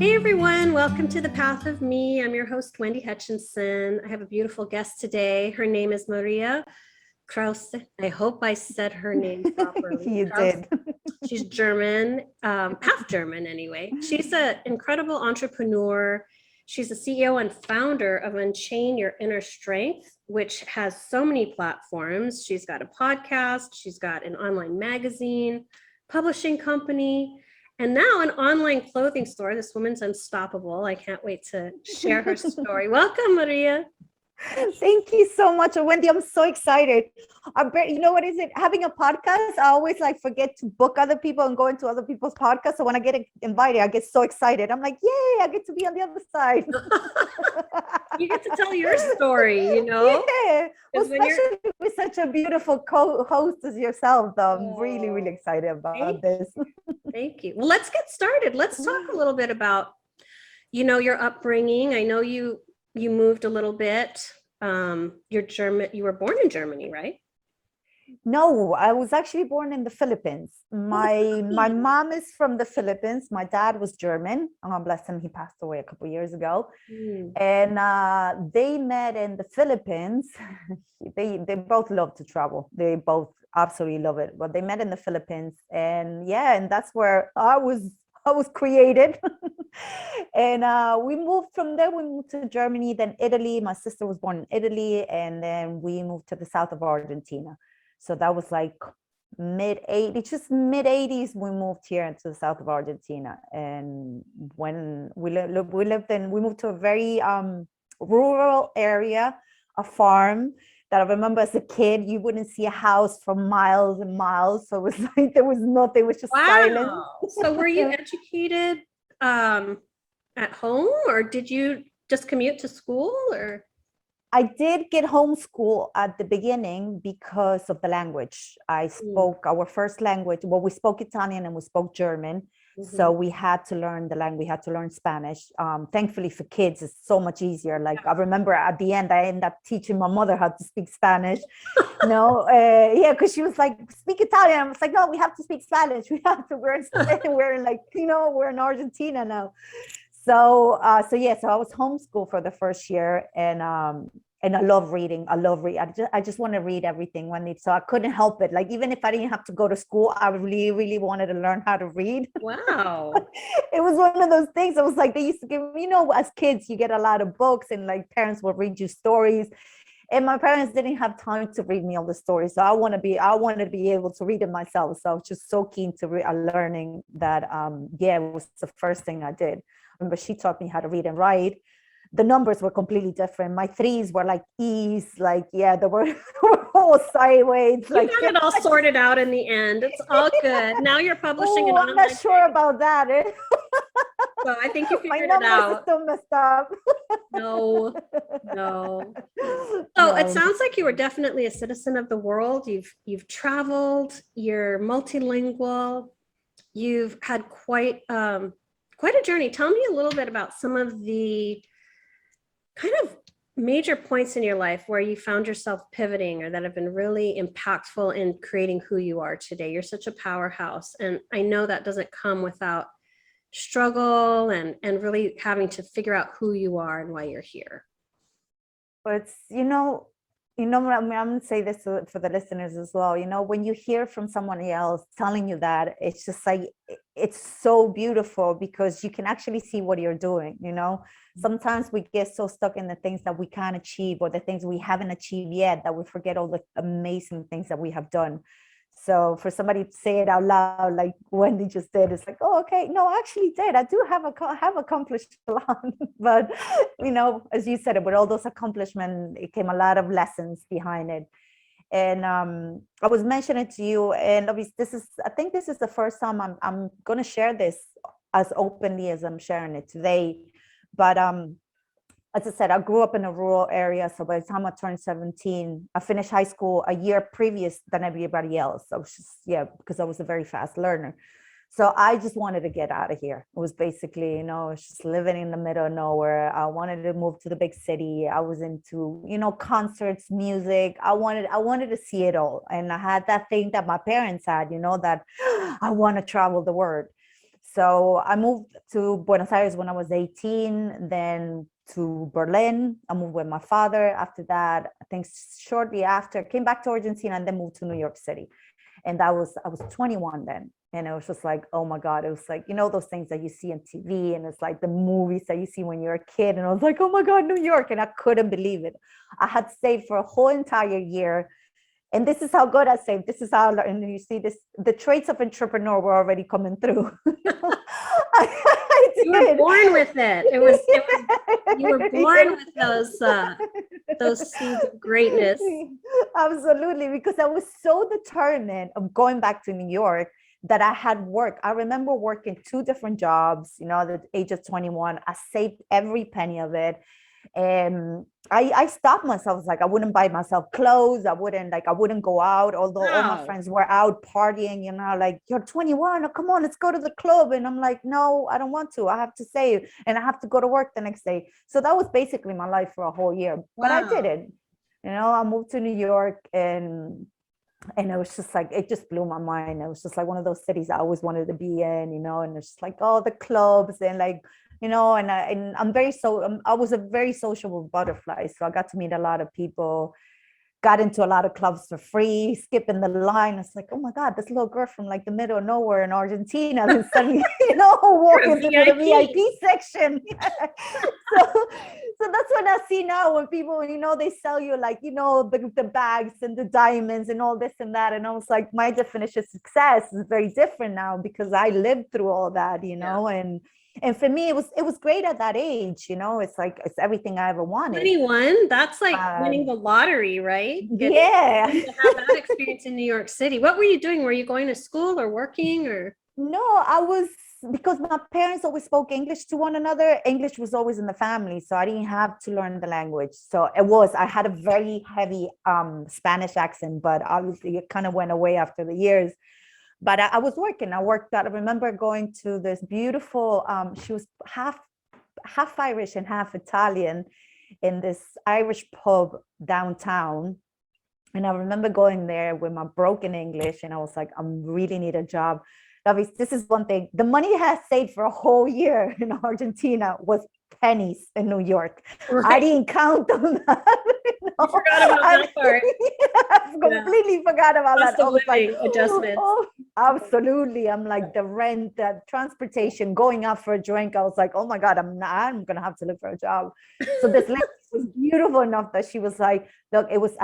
Hey everyone, welcome to The Path of Me. I'm your host, Wendy Hutchinson. I have a beautiful guest today. Her name is Maria Krause. I hope I said her name properly. You Krause. did. She's German, half German anyway. She's an incredible entrepreneur. She's the CEO and founder of Unchain Your Inner Strength, which has so many platforms. She's got a podcast, she's got an online magazine, publishing company, and now an online clothing store. This woman's unstoppable. I can't wait to share her story. Welcome, Maria. Thank you so much, Wendy. I'm so excited. You know what is it? Having a podcast, I always forget to book other people and go into other people's podcasts. So when I get invited, I get so excited. I'm like, yay, I get to be on the other side. You get to tell your story, you know? Yeah. Well, especially with such a beautiful co-host as yourself. I'm really, really excited about this. Thank you. Well, let's get started. Let's talk a little bit about, your upbringing. I know you moved a little bit. You're German. You were born in Germany, right? No, I was actually born in the Philippines. My mom is from the Philippines. My dad was German. Bless him, he passed away a couple of years ago. And they met in the Philippines. They both love to travel. They both absolutely love it. But they met in the Philippines, and that's where I was created. And we moved from there. We moved to Germany, then Italy. My sister was born in Italy, and then we moved to the south of Argentina. So that was mid-80s, we moved here into the south of Argentina. And when we moved to a very rural area, a farm that I remember as a kid, you wouldn't see a house for miles and miles. So it was like there was nothing, it was just silent. So were you educated at home, or did you just commute to school, or? I did get homeschool at the beginning because of the language. I spoke our first language. Well, we spoke Italian and we spoke German. So we had to learn the language. We had to learn Spanish. Thankfully for kids, it's so much easier. I remember at the end, I ended up teaching my mother how to speak Spanish. Because she was like, speak Italian. I was like, no, we have to speak Spanish. We have to. We're in Argentina now. So I was homeschooled for the first year, and I love reading. I just want to read everything, Wendy. So I couldn't help it. Even if I didn't have to go to school, I really, really wanted to learn how to read. Wow. It was one of those things. I was like, they used to give me, as kids, you get a lot of books, and parents will read you stories. And my parents didn't have time to read me all the stories. So I wanted to be able to read it myself. So I was just so keen to learning that, it was the first thing I did. Remember, she taught me how to read and write. The numbers were completely different. My threes were like E's, they were all sideways. You got it all sorted out in the end. It's all good. Now you're publishing I'm not sure about that. So I think you figured it out. My numbers are still messed up. No. So it sounds like you were definitely a citizen of the world. You've traveled. You're multilingual. You've had quite a journey. Tell me a little bit about some of the kind of major points in your life where you found yourself pivoting, or that have been really impactful in creating who you are today. You're such a powerhouse. And I know that doesn't come without struggle and really having to figure out who you are and why you're here. But it's, I'm going to say this for the listeners as well. When you hear from someone else telling you that, it's just it's so beautiful, because you can actually see what you're doing. Sometimes we get so stuck in the things that we can't achieve, or the things we haven't achieved yet, that we forget all the amazing things that we have done. So for somebody to say it out loud, like Wendy just did, it's like, oh, okay, no, I actually did. I do have accomplished a lot. But, as you said, with all those accomplishments, it came a lot of lessons behind it. And I was mentioning to you, and obviously I think this is the first time I'm going to share this as openly as I'm sharing it today. But as I said, I grew up in a rural area. So by the time I turned 17, I finished high school a year previous than everybody else. I was just, because I was a very fast learner. So I just wanted to get out of here. It was basically, I was just living in the middle of nowhere. I wanted to move to the big city. I was into, concerts, music. I wanted to see it all. And I had that thing that my parents had, that I want to travel the world. So I moved to Buenos Aires when I was 18, then to Berlin. I moved with my father. After that, I think shortly after, came back to Argentina and then moved to New York City. And I was 21 then. And it was just like, oh my God, it was like, those things that you see on TV and it's like the movies that you see when you're a kid. And I was like, oh my God, New York. And I couldn't believe it. I had saved for a whole entire year. And this is how good I saved. This is how, and you see this, the traits of entrepreneur were already coming through. I You were born with it. You were born with those seeds of greatness. Absolutely, because I was so determined of going back to New York that I had work. I remember working 2 different jobs, at the age of 21. I saved every penny of it. And I stopped myself. I was like, I wouldn't buy myself clothes. I wouldn't go out, although all my friends were out partying, like, you're 21, oh, come on, let's go to the club. And I'm like, no, I don't want to. I have to save and I have to go to work the next day. So that was basically my life for a whole year. But I did it. I moved to New York and it was just like, it just blew my mind. It was just like one of those cities I always wanted to be in, and it's just like all the clubs and like, and I was a very sociable butterfly. So I got to meet a lot of people, got into a lot of clubs for free, skipping the line. It's like, oh my God, this little girl from like the middle of nowhere in Argentina, and suddenly, walking through the VIP section. So that's what I see now when people, they sell you like, the bags and the diamonds and all this and that. And I was like, my definition of success is very different now because I lived through all that, and for me, it was great at that age, it's like, it's everything I ever wanted. 21, that's like winning the lottery, right? Yeah. To have that experience in New York City. What were you doing? Were you going to school or working or? No, because my parents always spoke English to one another. English was always in the family, so I didn't have to learn the language. So I had a very heavy Spanish accent, but obviously it kind of went away after the years. But I was working. I remember going to this beautiful, she was half Irish and half Italian in this Irish pub downtown. And I remember going there with my broken English and I was like, I really need a job. This is one thing. The money I had saved for a whole year in Argentina was pennies in New York. Right. I didn't count on that. You forgot about that part. I completely forgot about that. I was like, adjustments. Oh, absolutely. I'm like the rent, the transportation, going out for a drink. I was like, oh my God, I'm gonna have to look for a job. So this lady was beautiful enough that she was like, look, it was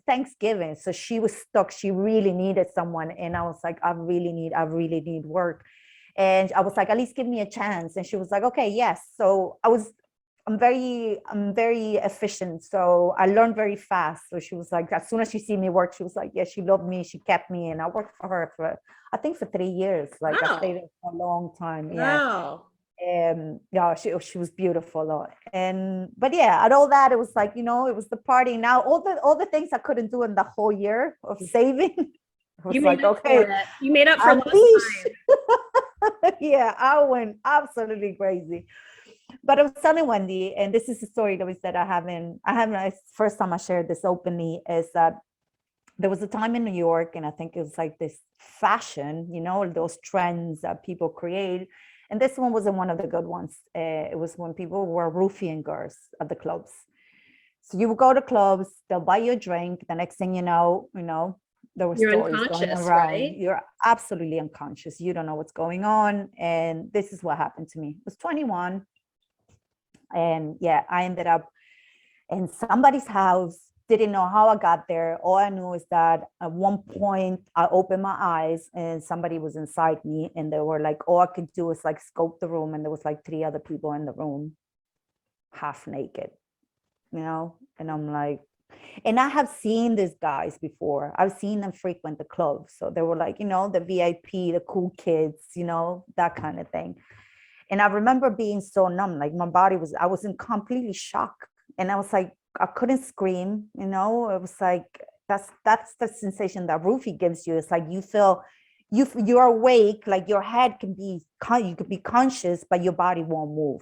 Thanksgiving. So she was stuck. She really needed someone. And I was like, I really need work. And I was like, at least give me a chance. And she was like, okay, yes. So I'm very efficient. So I learned very fast. So she was like, as soon as she see me work, she was like, yeah, she loved me. She kept me. And I worked for her for 3 years. Like I stayed there for a long time. Yeah. Wow. Yeah, she was beautiful. But yeah, and all that, it was like, it was the party. Now all the things I couldn't do in the whole year of saving. You made up for it. You made up for lost time. Yeah, I went absolutely crazy. But I was telling Wendy, and this is a story that I haven't, first time I shared this openly, is that there was a time in New York, and I think it was like this fashion, those trends that people create. And this one wasn't one of the good ones. It was when people were roofing girls at the clubs. So you would go to clubs, they'll buy you a drink. The next thing you know, there were stories going around. Right? You're absolutely unconscious. You don't know what's going on. And this is what happened to me. I was 21. And yeah, I ended up in somebody's house. Didn't know how I got there. All I knew is that at one point I opened my eyes and somebody was inside me, and they were like, all I could do is like scope the room, and there was like 3 other people in the room, half naked, and I'm like, and I have seen these guys before. I've seen them frequent the clubs. So they were like, the VIP, the cool kids, that kind of thing. And I remember being so numb, like I was in completely shock. And I was like, I couldn't scream, it was like, that's the sensation that roofie gives you. It's like, you feel, you're awake, like your head you could be conscious, but your body won't move.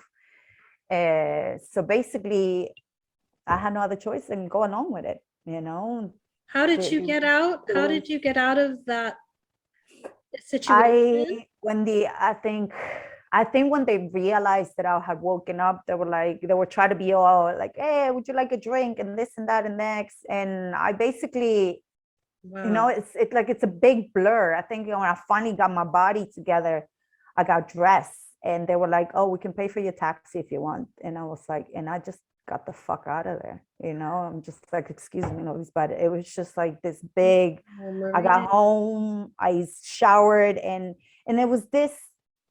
So basically I had no other choice than go along with it, How did you get out? How did you get out of that situation. I think when they realized that I had woken up, they were trying to be all like, hey, would you like a drink and this and that and next. And I basically, Wow. it's a big blur. I think when I finally got my body together, I got dressed and they were like, oh, we can pay for your taxi if you want. And I was like, and I just got the fuck out of there. I'm just like, excuse me, no, but it was just like this big, Oh, I Maria. got home, I showered and it was this,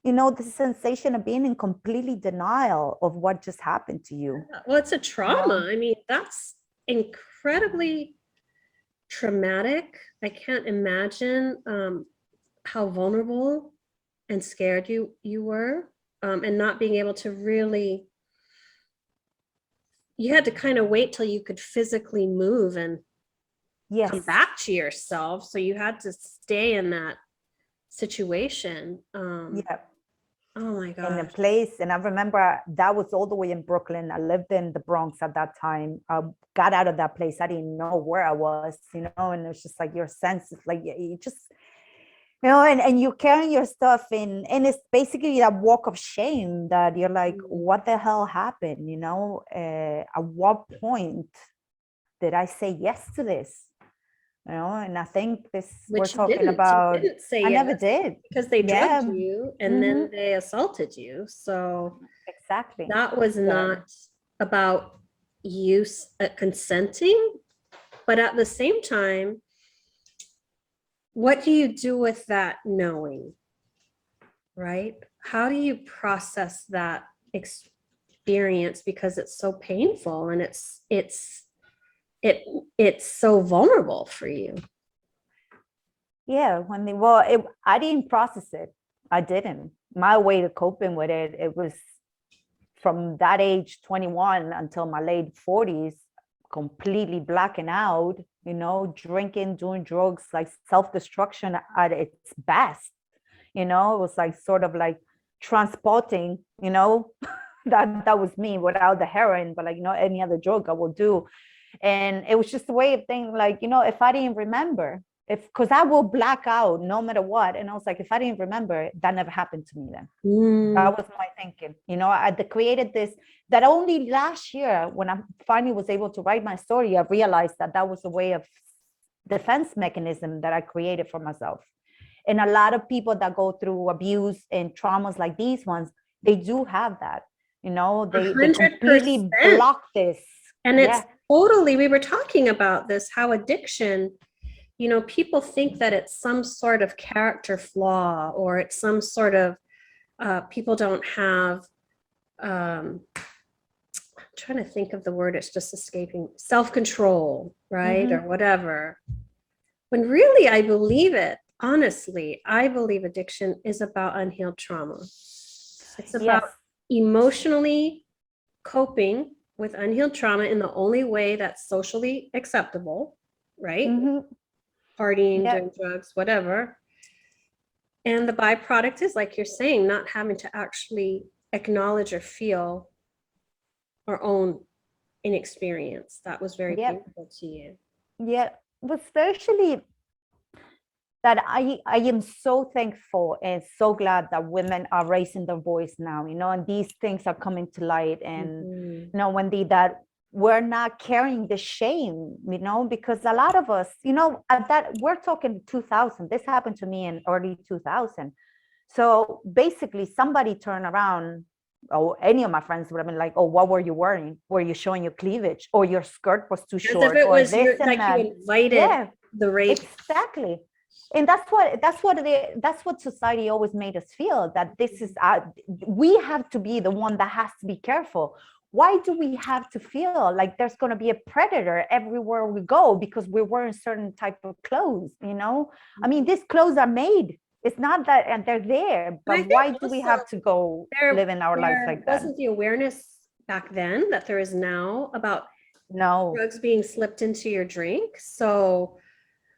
this sensation of being in completely denial of what just happened to you. Well, it's a You trauma. know? I mean, that's incredibly traumatic. I can't imagine how vulnerable and scared you were, and not being able to really. You had to kind of wait till you could physically move and come Yes. back to yourself. So you had to stay in that situation. Yeah. Oh my In a gosh. place, and I remember that was all the way in Brooklyn. I lived in the Bronx at that time. I got out of that place, I didn't know where I was, and it's just like your senses, like you just, and you're carrying your stuff in, and it's basically that walk of shame that you're like, what the hell happened, at what point did I say yes to this? And I think we're Which you talking didn't. You about, didn't say I never yes did. because they Yeah. drugged you and Hmm. then they assaulted you. So Exactly. that was So, not about you consenting, but at the same time, what do you do with that knowing, right? How do you process that experience because it's so painful and it it's so vulnerable for you. yeah, well, I didn't process it. I didn't. My way of coping with it was from that age, 21, until my late 40s, completely blacking out, drinking, doing drugs, like self-destruction at its best. It was like sort of like transporting, that was me without the heroin, but like, any other drug I will do. And it was just a way of thinking, like, if I didn't remember, because I will black out no matter what. And I was like, if I didn't remember, that never happened to me then. That was my thinking. I created this, that only last year, when I finally was able to write my story, I realized that was a way of defense mechanism that I created for myself. And a lot of people that go through abuse and traumas like these ones, they do have that. They completely 100%. block this. And it's totally, we were talking about this, how addiction, people think that it's some sort of character flaw or it's some sort of, people don't have, I'm trying to think of the word, it's just escaping, self-control, right? Mm-hmm. Or whatever. When really, I believe it, honestly, I believe addiction is about unhealed trauma. It's about emotionally coping with unhealed trauma in the only way that's socially acceptable, right? Mm-hmm. Partying, doing drugs, whatever. And the byproduct is, like you're saying, not having to actually acknowledge or feel or own inexperience. That was very painful to you. Yeah, but especially that I am so thankful and so glad that women are raising their voice now, and these things are coming to light. And, Wendy, that we're not carrying the shame, because a lot of us, at that, we're talking 2000, this happened to me in early 2000. So basically somebody turned around, or any of my friends would have been like, oh, what were you wearing? Were you showing your cleavage, or your skirt was too short? As if it or was this and like that. you invited the rape. Exactly. And that's what society always made us feel, that this is we have to be the one that has to be careful. Why do we have to feel like there's going to be a predator everywhere we go because we're wearing certain type of clothes? I mean, these clothes are made. It's not that, and they're there, but why do we have to go live in our lives like that? Wasn't the awareness back then that there is now about drugs being slipped into your drink? So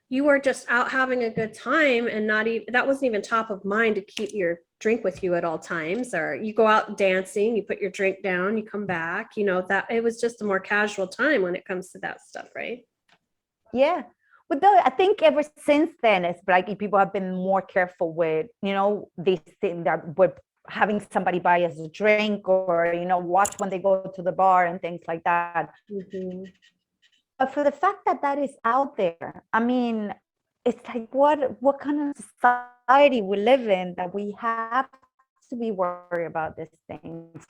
you were just out having a good time, and not even, that wasn't even top of mind to keep your drink with you at all times. Or you go out dancing, you put your drink down, you come back, that it was just a more casual time when it comes to that stuff, right? Yeah. But though I think ever since then, it's like people have been more careful with, these things that with having somebody buy us a drink or, watch when they go to the bar and things like that. Mhm. But for the fact that that is out there, I mean, it's like, what kind of society we live in that we have to be worried about these things,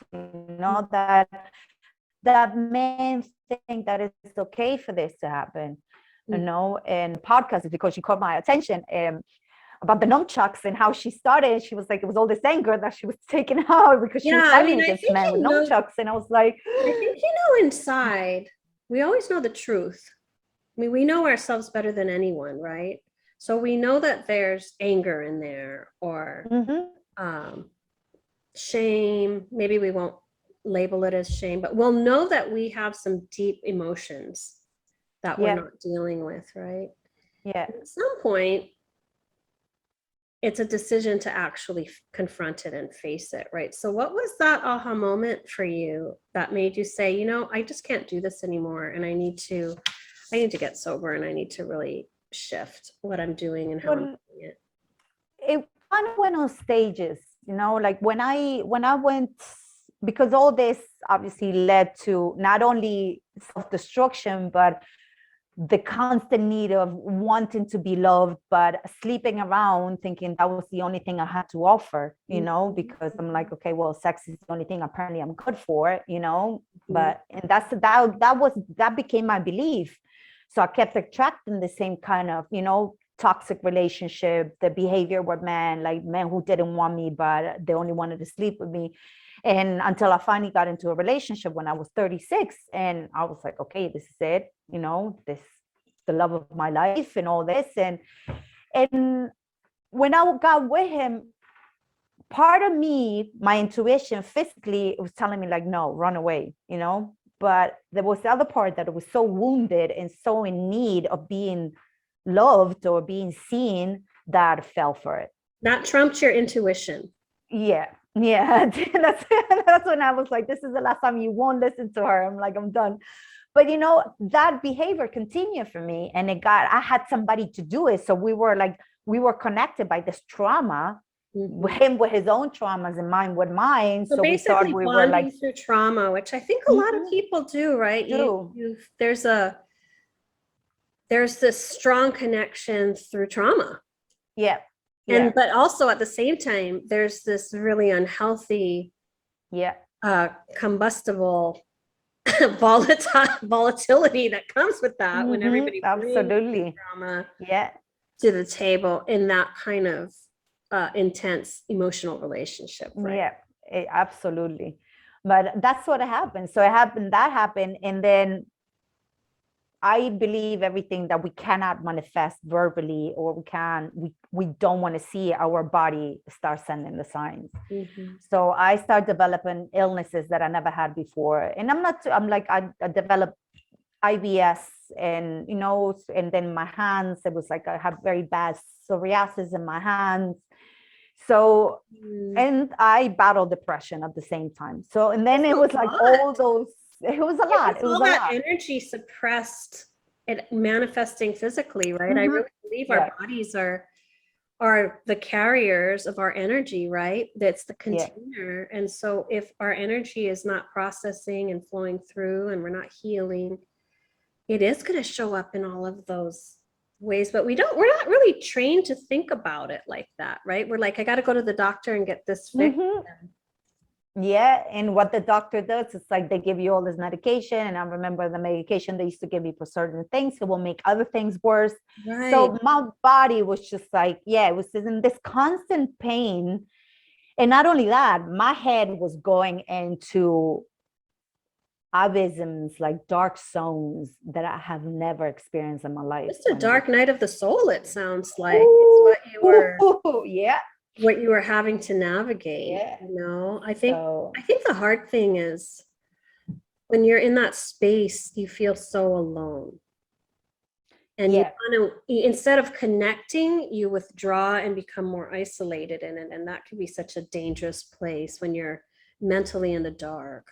that men think that it's okay for this to happen, and podcast is because she caught my attention about the nunchucks and how she started. She was like, it was all this anger that she was taking out because she was fighting against men with nunchucks. And I was like, I think, inside, we always know the truth. I mean, we know ourselves better than anyone, right? So we know that there's anger in there or shame. Maybe we won't label it as shame, but we'll know that we have some deep emotions that we're not dealing with, right? Yeah. At some point, it's a decision to actually confront it and face it, right? So what was that aha moment for you that made you say, I just can't do this anymore, and I need to get sober, and I need to really shift what I'm doing and how I'm doing it? It kind of went on stages, like when I went, because all this obviously led to not only self-destruction, but the constant need of wanting to be loved, but sleeping around thinking that was the only thing I had to offer, because I'm like, okay, well, sex is the only thing apparently I'm good for, but, and that became my belief. So I kept attracting the same kind of, toxic relationship, the behavior with men, like men who didn't want me, but they only wanted to sleep with me. And until I finally got into a relationship when I was 36, and I was like, okay, this is it, this the love of my life and all this. And when I got with him, part of me, my intuition physically, it was telling me like, no, run away, but there was the other part that was so wounded and so in need of being loved or being seen that I fell for it. That trumped your intuition. Yeah. That's when I was like, this is the last time you won't listen to her. I'm like, I'm done. But that behavior continued for me, and I had somebody to do it. So we were connected by this trauma, him with his own traumas and mine with mine. So basically we were like through trauma, which I think a lot of people do, right? There's this strong connection through trauma. Yeah. But also at the same time, there's this really unhealthy, combustible volatility that comes with that when everybody absolutely trauma to the table in that kind of intense emotional relationship, right? Absolutely. But that's what happened. So that happened, and then I believe everything that we cannot manifest verbally, or we don't want to see, our body start sending the signs. So I start developing illnesses that I never had before. And I developed IBS, and, and then my hands, it was like I have very bad psoriasis in my hands. So, and I battled depression at the same time. So, and then it was like all those, it was a lot. It was all that energy suppressed and manifesting physically, right? I really believe our bodies are the carriers of our energy, right? That's the container. And so if our energy is not processing and flowing through, and we're not healing, it is going to show up in all of those ways. But we're not really trained to think about it like that, right? We're like, I got to go to the doctor and get this fixed. Yeah, and what the doctor does is like they give you all this medication, and I remember the medication they used to give me for certain things, it will make other things worse. Right. So my body was just like, it was in this constant pain. And not only that, my head was going into abysms, like dark zones that I have never experienced in my life. It's a dark night of the soul, it sounds like. It's what you were what you were having to navigate. I think the hard thing is when you're in that space, you feel so alone, and you want to, instead of connecting, you withdraw and become more isolated in it, and that can be such a dangerous place when you're mentally in the dark.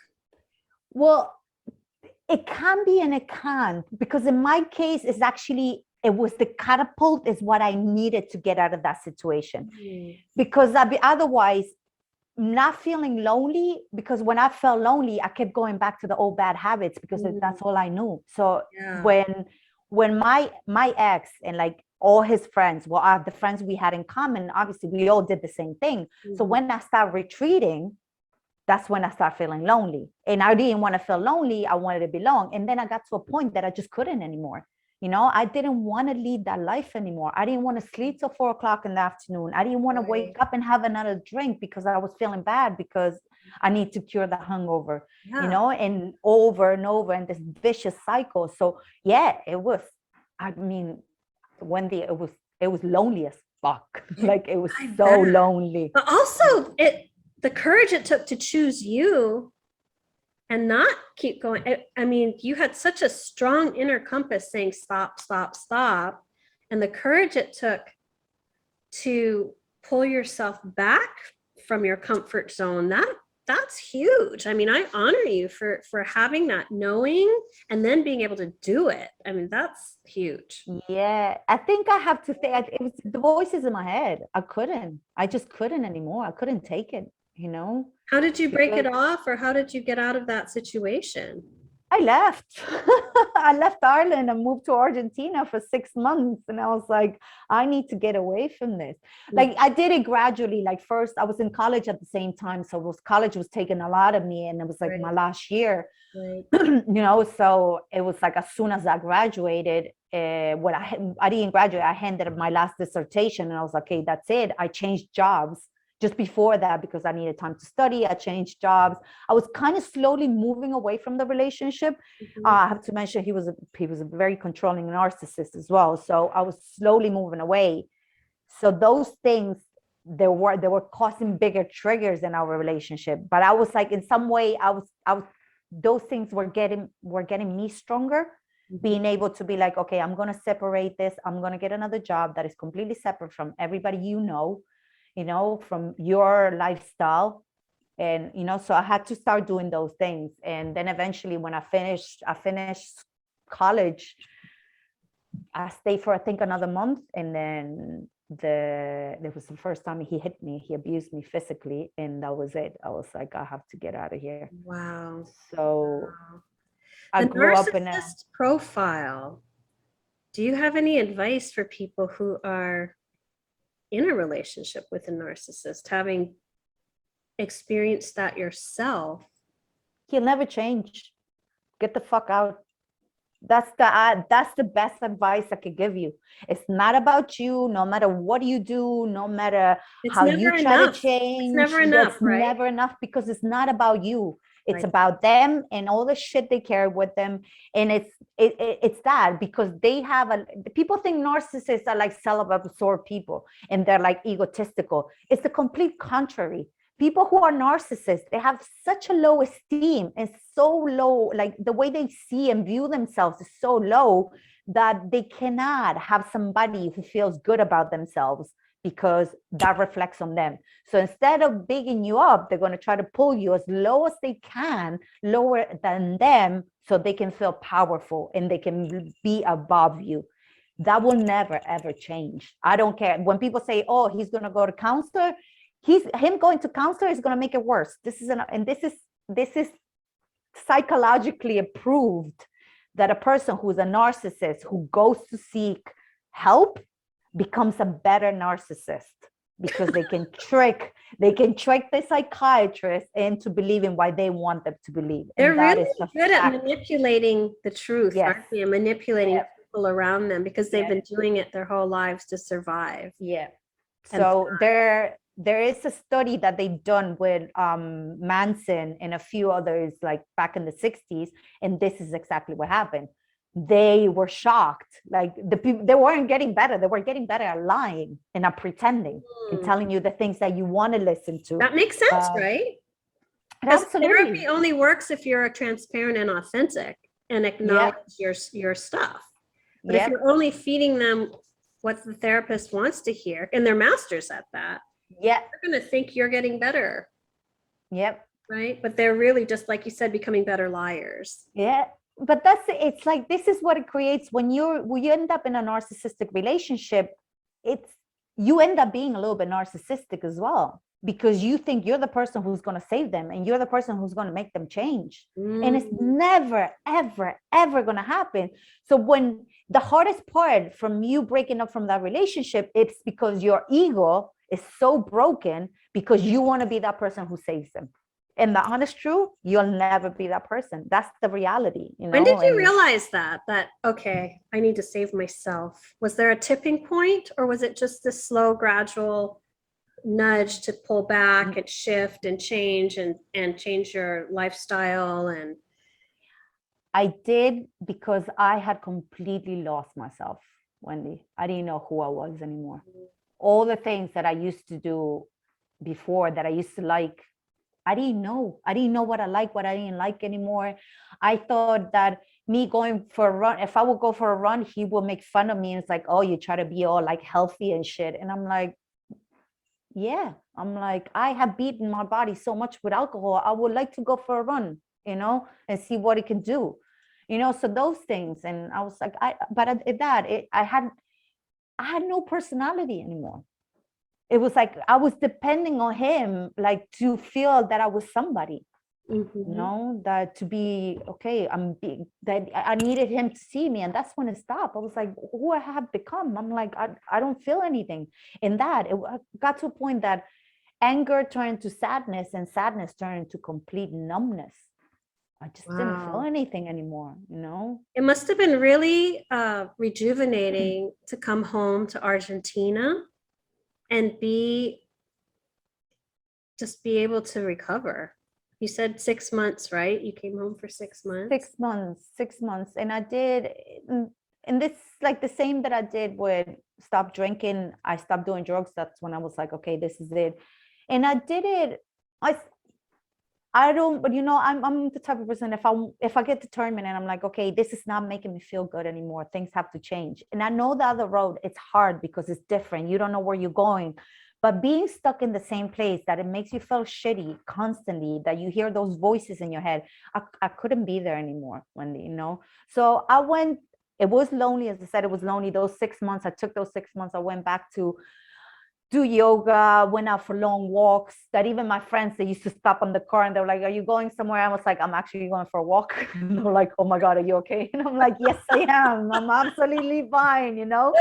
Well, it can be and it can't, because in my case, it's actually it was the catapult is what I needed to get out of that situation. Because otherwise, not feeling lonely, because when I felt lonely, I kept going back to the old bad habits because that's all I knew. So when my ex and like all his friends, well, the friends we had in common, obviously we all did the same thing. So when I started retreating, that's when I started feeling lonely. And I didn't want to feel lonely. I wanted to belong. And then I got to a point that I just couldn't anymore. You know, I didn't want to lead that life anymore. I didn't want to sleep till 4 o'clock in the afternoon. I didn't want to wake up and have another drink because I was feeling bad because I need to cure the hangover, you know, and over and this vicious cycle. So yeah, it was, I mean, Wendy, it was lonely as fuck. Like it was so lonely. But also the courage it took to choose you and not keep going. I mean, you had such a strong inner compass saying stop, stop, stop. And the courage it took to pull yourself back from your comfort zone, that's huge. I mean, I honor you for having that knowing and then being able to do it. I mean, that's huge. Yeah, I think I have to say it was the voices in my head. I just couldn't anymore. I couldn't take it, you know. How did you break it off, or how did you get out of that situation? I left. I left Ireland and moved to Argentina for 6 months. And I was like, I need to get away from this. Like I did it gradually. Like first I was in college at the same time. So college was taking a lot of me, and it was like my last year, you know, so it was like as soon as I graduated, when I didn't graduate, I handed my last dissertation and I was like, okay, that's it. I changed jobs. Just before that, because I needed time to study, I changed jobs. I was kind of slowly moving away from the relationship. I have to mention he was a very controlling narcissist as well. So I was slowly moving away. So those things, they were causing bigger triggers in our relationship. But I was like, in some way, I was those things were getting me stronger. Being able to be like, okay, I'm going to separate this. I'm going to get another job that is completely separate from everybody, you know, from your lifestyle. And, you know, so I had to start doing those things. And then eventually when I finished college, I stayed for, I think, another month. And then it was the first time he hit me. He abused me physically. And that was it. I was like, I have to get out of here. Wow. So wow. I grew up in a profile. Do you have any advice for people who are in a relationship with a narcissist, having experienced that yourself? He'll never change. Get the fuck out. That's the best advice I could give you. It's not about you, no matter what you do, no matter how you try to change. It's never enough, it's right? Never enough, because it's not about you. It's about them and all the shit they carry with them. And it's that, because people think narcissists are like self-absorbed people and they're like egotistical. It's the complete contrary. People who are narcissists, they have such a low esteem and so low, like the way they see and view themselves is so low that they cannot have somebody who feels good about themselves, because that reflects on them. So instead of bigging you up, they're going to try to pull you as low as they can, lower than them, so they can feel powerful and they can be above you. That will never, ever change. I don't care. When people say, oh, he's going to go to counselor, him going to counselor is going to make it worse. This is psychologically approved, that a person who's a narcissist who goes to seek help becomes a better narcissist, because they can trick the psychiatrist into believing why they want them to believe. They're really good at manipulating the truth, aren't they? And manipulating people around them, because they've been doing it their whole lives to survive. Yeah. So there is a study that they've done with Manson and a few others, like back in the 60s, and this is exactly what happened. They were shocked. Like the people, they weren't getting better. They were getting better at lying and at pretending and telling you the things that you want to listen to. That makes sense, right? Because therapy only works if you're transparent and authentic and acknowledge your stuff. But if you're only feeding them what the therapist wants to hear, and they're masters at that, they're going to think you're getting better. Yep. Right? But they're really, just like you said, becoming better liars. Yeah. but it's like, this is what it creates when you end up in a narcissistic relationship. You end up being a little bit narcissistic as well, because you think you're the person who's going to save them, and you're the person who's going to make them change. And it's never, ever, ever going to happen. So when the hardest part from you breaking up from that relationship, it's because your ego is so broken, because you want to be that person who saves them. And the honest truth, you'll never be that person. That's the reality, you know. When did you realize that okay, I need to save myself? Was there a tipping point, or was it just this slow, gradual nudge to pull back and shift and change and change your lifestyle? And I did, because I had completely lost myself, Wendy. I didn't know who I was anymore. All the things that I used to do before, that I used to like, I didn't know what I like, what I didn't like anymore. I thought that me going for a run, if I would go for a run, he will make fun of me. And it's like, oh, you try to be all like healthy and shit. And I'm like, yeah, I have beaten my body so much with alcohol. I would like to go for a run, you know, and see what it can do, you know. So those things. And I was like, I had no personality anymore. It was like I was depending on him, like, to feel that I was somebody, you know, that to be okay. That I needed him to see me, and that's when it stopped. I was like, who I have become? I'm like, I don't feel anything. In that, it got to a point that anger turned to sadness, and sadness turned into complete numbness. I just didn't feel anything anymore, you know. it must have been really rejuvenating to come home to Argentina and be able to recover. You said 6 months, right? You came home for 6 months. 6 months. And I did, and this, like the same that I did with stop drinking, I stopped doing drugs. That's when I was like, okay, this is it. And I did it. I don't, but you know, I'm the type of person, if I get determined and I'm like, okay, this is not making me feel good anymore, things have to change. And I know the other road, it's hard because it's different. You don't know where you're going. But being stuck in the same place, that it makes you feel shitty constantly, that you hear those voices in your head, I couldn't be there anymore, Wendy, you know? So I went, it was lonely. As I said, it was lonely. Those 6 months, I took those 6 months, I went back to do yoga, went out for long walks, that even my friends, they used to stop on the car and they were like, are you going somewhere? I was like, I'm actually going for a walk. And they're like, oh my God, are you okay? And I'm like, yes, I am. I'm absolutely fine, you know?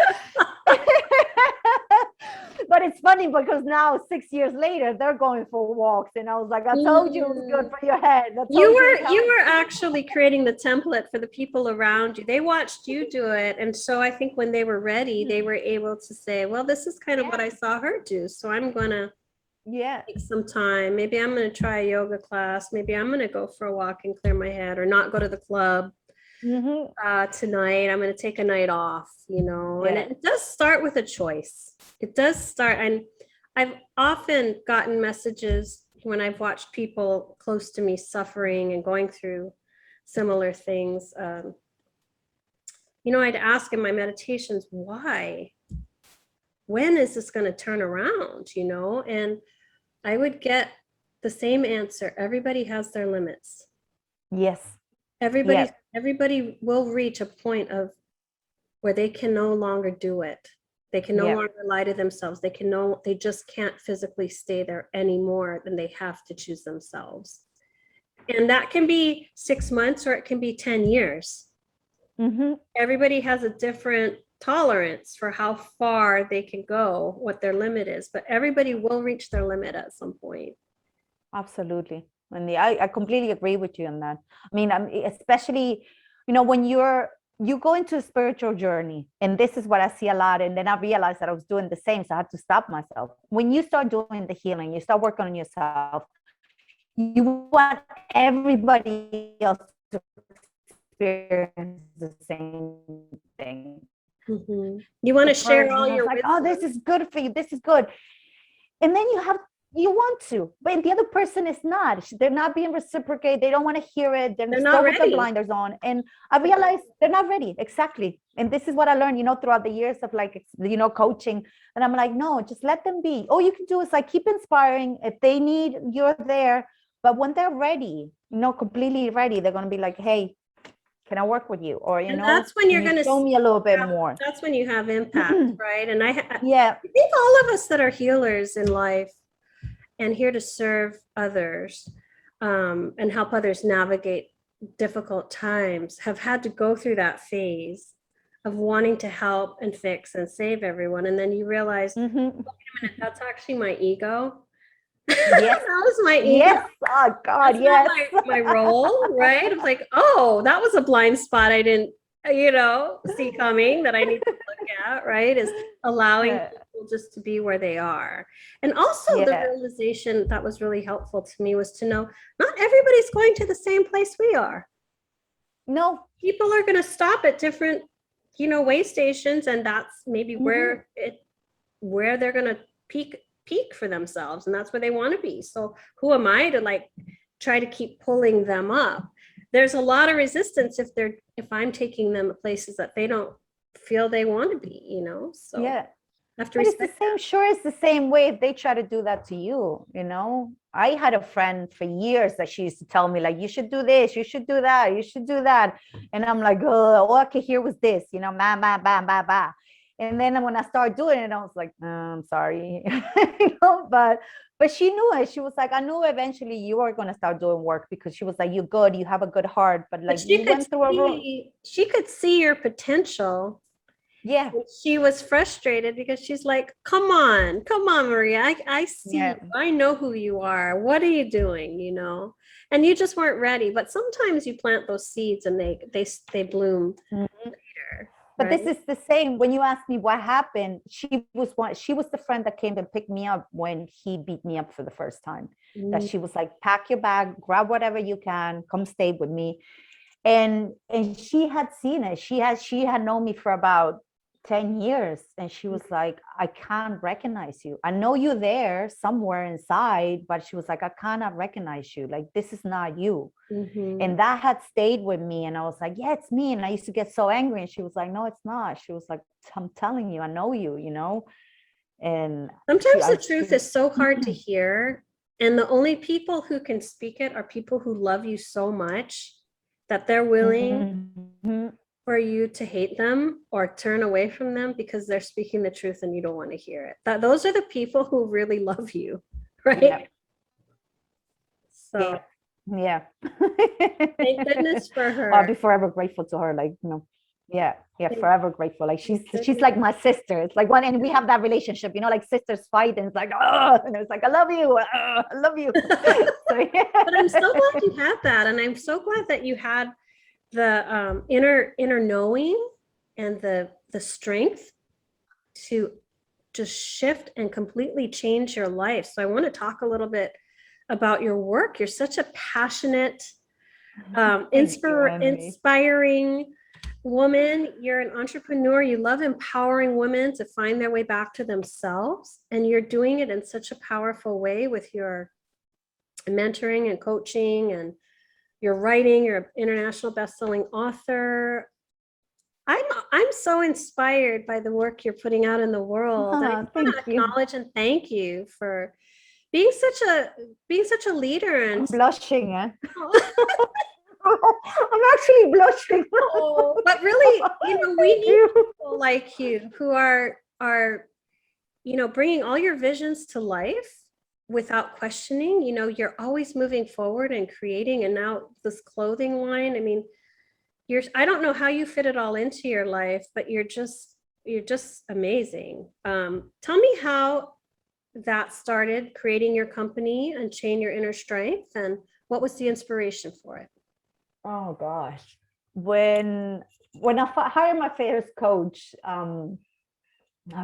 But it's funny because now 6 years later, they're going for walks. And I was like, I told you it was good for your head. You were actually creating the template for the people around you. They watched you do it. And so I think when they were ready, they were able to say, well, this is kind of what I saw her do. So I'm going to take some time. Maybe I'm going to try a yoga class. Maybe I'm going to go for a walk and clear my head, or not go to the club tonight. I'm going to take a night off, you know. And it does start with a choice. It does start. And I've often gotten messages when I've watched people close to me suffering and going through similar things. You know, I'd ask in my meditations, why? When is this going to turn around, you know? And I would get the same answer. Everybody has their limits. Yes. Everybody will reach a point of where they can no longer do it. They can no longer lie to themselves. They just can't physically stay there anymore, than they have to choose themselves. And that can be 6 months, or it can be 10 years. Everybody has a different tolerance for how far they can go, what their limit is, but everybody will reach their limit at some point. Absolutely. Wendy, I completely agree with you on that. I mean, especially, you know, when you go into a spiritual journey, and this is what I see a lot. And then I realized that I was doing the same. So I had to stop myself. When you start doing the healing, you start working on yourself, you want everybody else to experience the same thing. You want to share all your like, oh, this is good for you. This is good. And then you want to, but the other person is not. They're not being reciprocated. They don't want to hear it. They're still with the blinders on. And I realized they're not ready. Exactly. And this is what I learned, you know, throughout the years of, like, you know, coaching. And I'm like, no, just let them be. All you can do is, like, keep inspiring. If they need, you're there. But when they're ready, you know, completely ready, they're going to be like, hey, can I work with you? Or, And that's when you're can going you to show me a little bit have, more? that's when you have impact, right? And I Yeah. think all of us that are healers in life and here to serve others and help others navigate difficult times have had to go through that phase of wanting to help and fix and save everyone. And then you realize, wait a minute, that's actually my ego. Yes. That was my ego. Yes. Oh God, That's yes. not my role, right? I was like, oh, that was a blind spot I didn't, see coming that I need to look at, right? Is allowing people just to be where they are. And also the realization that was really helpful to me was to know not everybody's going to the same place we are. No. People are going to stop at different, way stations, and that's maybe where they're going to peak for themselves, and that's where they want to be. So who am I to try to keep pulling them up? There's a lot of resistance if I'm taking them to places that they don't feel they want to be, so yeah. After but it's the same, sure, it's the same way if they try to do that to you, I had a friend for years that she used to tell me, like, you should do this, you should do that, you should do that. And I'm like, oh, all I could hear was this, bah, bah, bah, bah, bah. And then when I started doing it, I was like, I'm sorry, but she knew it. She was like, I knew eventually you were going to start doing work, because she was like, you're good, you have a good heart, but like you went through she could see your potential. Yeah. She was frustrated because she's like, come on, Maria. I see you. I know who you are. What are you doing? And you just weren't ready. But sometimes you plant those seeds and they bloom later. But right? This is the same. When you ask me what happened, she was the friend that came and picked me up when he beat me up for the first time. That she was like, pack your bag, grab whatever you can, come stay with me. And she had seen it. She had known me for about 10 years. And she was like, I can't recognize you. I know you're there somewhere inside, but she was like, I cannot recognize you. Like, this is not you. And that had stayed with me. And I was like, yeah, it's me. And I used to get so angry. And she was like, no, it's not. She was like, I'm telling you, I know you, And sometimes the truth is so hard to hear. And the only people who can speak it are people who love you so much that they're willing for you to hate them or turn away from them because they're speaking the truth and you don't want to hear it. Those are the people who really love you, right? Yeah. So yeah. Thank goodness for her. I'll be forever grateful to her. Like, yeah, forever grateful. Like she's like my sister. It's like and we have that relationship, like sisters fight, and it's like, oh, and it's like, I love you, I love you. So, yeah. But I'm so glad you had that, and I'm so glad that you had the inner knowing and the strength to just shift and completely change your life. So I want to talk a little bit about your work. You're such a passionate, inspiring woman. You're an entrepreneur. You love empowering women to find their way back to themselves. And you're doing it in such a powerful way with your mentoring and coaching, and your writing. You're an international best-selling author. I'm so inspired by the work you're putting out in the world. I want to acknowledge and thank you for being such a leader. And I'm blushing. I'm actually blushing. But really, we need people like you who are bringing all your visions to life without questioning. You're always moving forward and creating. And now this clothing line, I mean, I don't know how you fit it all into your life, but you're just amazing. Tell me how that started, creating your company Unchain Your Inner Strength, and what was the inspiration for it? Oh gosh, when I hired my first coach, I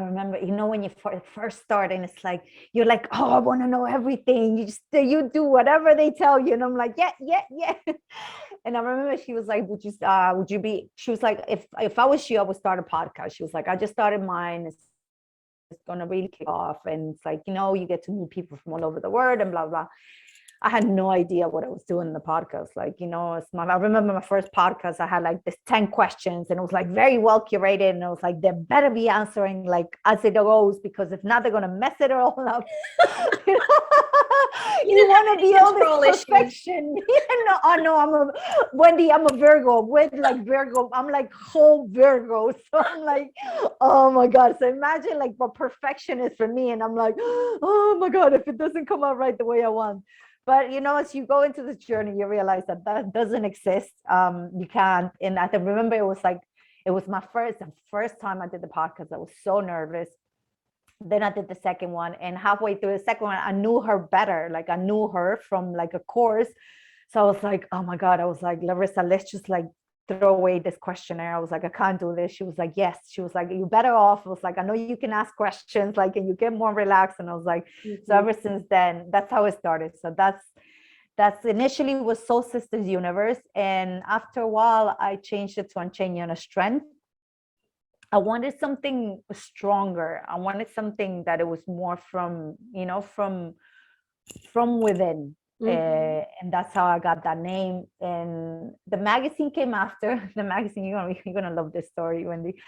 remember, when you first start, and it's like, you're like, oh, I want to know everything. You do whatever they tell you. And I'm like, yeah. And I remember she was like, would you be, she was like, if I was you, I would start a podcast. She was like, I just started mine. It's going to really kick off. And it's like, you get to meet people from all over the world and blah, blah. I had no idea what I was doing in the podcast. Like, you know, I remember my first podcast, I had like this 10 questions and it was like very well curated. And it was like, they better be answering like as it goes, because if not, they're going to mess it all up. You want to be all this perfection. No, oh no, Wendy, I'm a Virgo. With like Virgo, I'm like whole Virgo. So I'm like, oh my God. So imagine like what perfection is for me. And I'm like, oh my God, if it doesn't come out right the way I want. But you know, as you go into this journey, you realize that that doesn't exist. You can't. And I remember it was like, it was my first time I did the podcast. I was so nervous. Then I did the second one, and halfway through the second one, I knew her better. Like I knew her from like a course. So I was like, oh my God. I was like, Larissa, let's just like throw away this questionnaire. I was like, I can't do this. She was like, yes. She was like, you better off. I was like, I know you can ask questions, like, and you get more relaxed. And I was like, so ever since then, that's how it started. So that's initially was Soul Sisters Universe. And after a while, I changed it to Unchain Your Strength. I wanted something stronger. I wanted something that it was more from, you know, from within. And that's how I got that name. And the magazine came after. The magazine, you're gonna love this story, Wendy.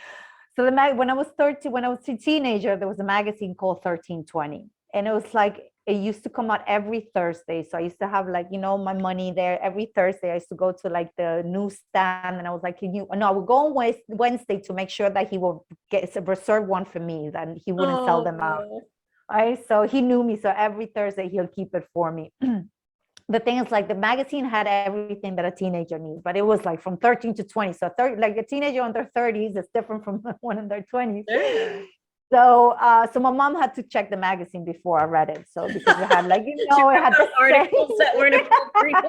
So when I was a teenager, there was a magazine called 1320, and it was like, it used to come out every Thursday. So I used to have like, you know, my money there every Thursday. I used to go to like the newsstand, and I was like, I would go on Wednesday to make sure that he will reserve one for me, that he wouldn't sell them out. Right. So he knew me. So every Thursday he'll keep it for me. The thing is, like, the magazine had everything that a teenager needs, but it was like from 13 to 20. So like a teenager in their 30s is different from one in their 20s. Yeah. So my mom had to check the magazine before I read it. So because it had like, you know, it had the articles that weren't appropriate.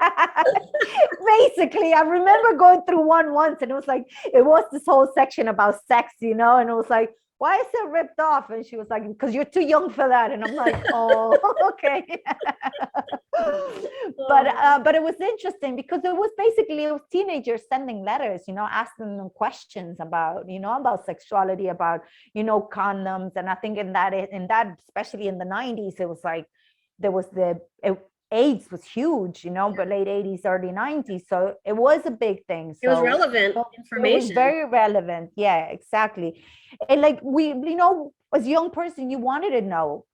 Basically, I remember going through one once, and it was like, it was this whole section about sex, you know, and it was like, why is it ripped off? And she was like, because you're too young for that. And I'm like, oh, okay. But it was interesting because it was teenagers sending letters, you know, asking them questions about, you know, about sexuality, about, you know, condoms. And I think in that, especially in the 90s, it was like, there was AIDS was huge, you know, but late 80s, early 90s. So it was a big thing. So it was relevant information. It was very relevant. Yeah, exactly. And like you know, as a young person, you wanted to know.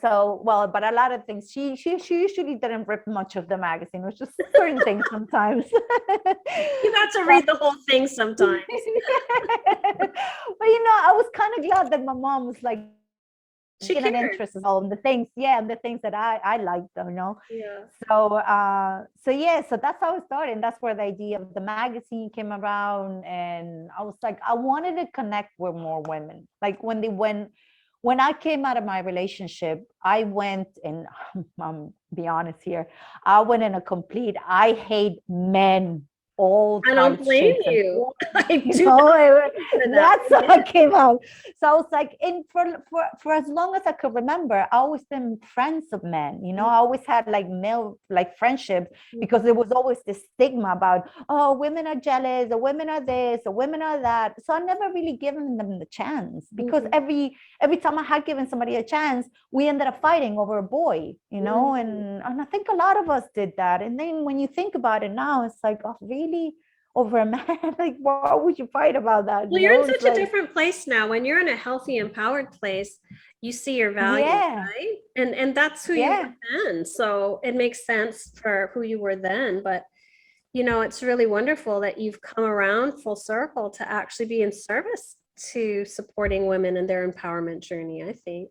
So, well, but a lot of things, she usually didn't rip much of the magazine. It was just certain things sometimes. You got to read the whole thing sometimes. But, you know, I was kind of glad that my mom was like, she an interest in all of the things, and the things that I liked, you know. Yeah. So yeah, so that's how it started, and that's where the idea of the magazine came around. And I was like, I wanted to connect with more women. Like when I came out of my relationship, I went, and I'm be honest here, I went in a complete, I hate men. I don't blame you. I do. Know, that's how I came out. So I was like, for as long as I could remember, I always been friends of men. You know, I always had like male like friendships, because there was always this stigma about, oh, women are jealous, or women are this, or women are that. So I never really given them the chance, because every time I had given somebody a chance, we ended up fighting over a boy. You know, and I think a lot of us did that. And then when you think about it now, it's like, oh, really? Over a man? Like, why would you fight about that? Well, you're in such a different place now. When you're in a healthy, empowered place, you see your values, right? And that's who you were then. So it makes sense for who you were then. But, you know, it's really wonderful that you've come around full circle to actually be in service to supporting women in their empowerment journey, I think.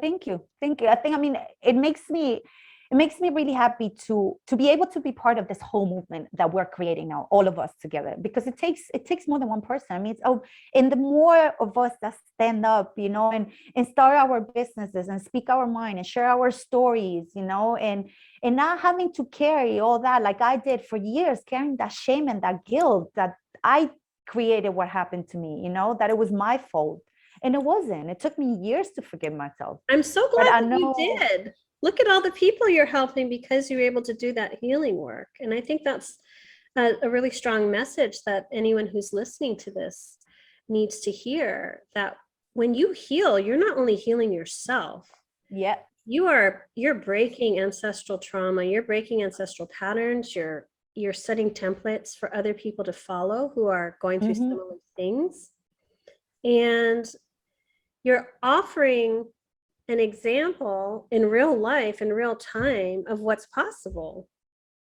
Thank you. I think, I mean, it makes me really happy to be able to be part of this whole movement that we're creating now, all of us together, because it takes more than one person. I mean, and the more of us that stand up, you know, and start our businesses and speak our mind and share our stories, you know, and not having to carry all that, like I did for years, carrying that shame and that guilt that I created what happened to me, you know, that it was my fault. And it wasn't. It took me years to forgive myself. I'm so glad that you did. Look at all the people you're helping because you're able to do that healing work. And I think that's a really strong message that anyone who's listening to this needs to hear, that when you heal, you're not only healing yourself, Yeah. you're breaking ancestral trauma, you're breaking ancestral patterns, you're setting templates for other people to follow who are going through similar things. And you're offering an example in real life, in real time, of what's possible.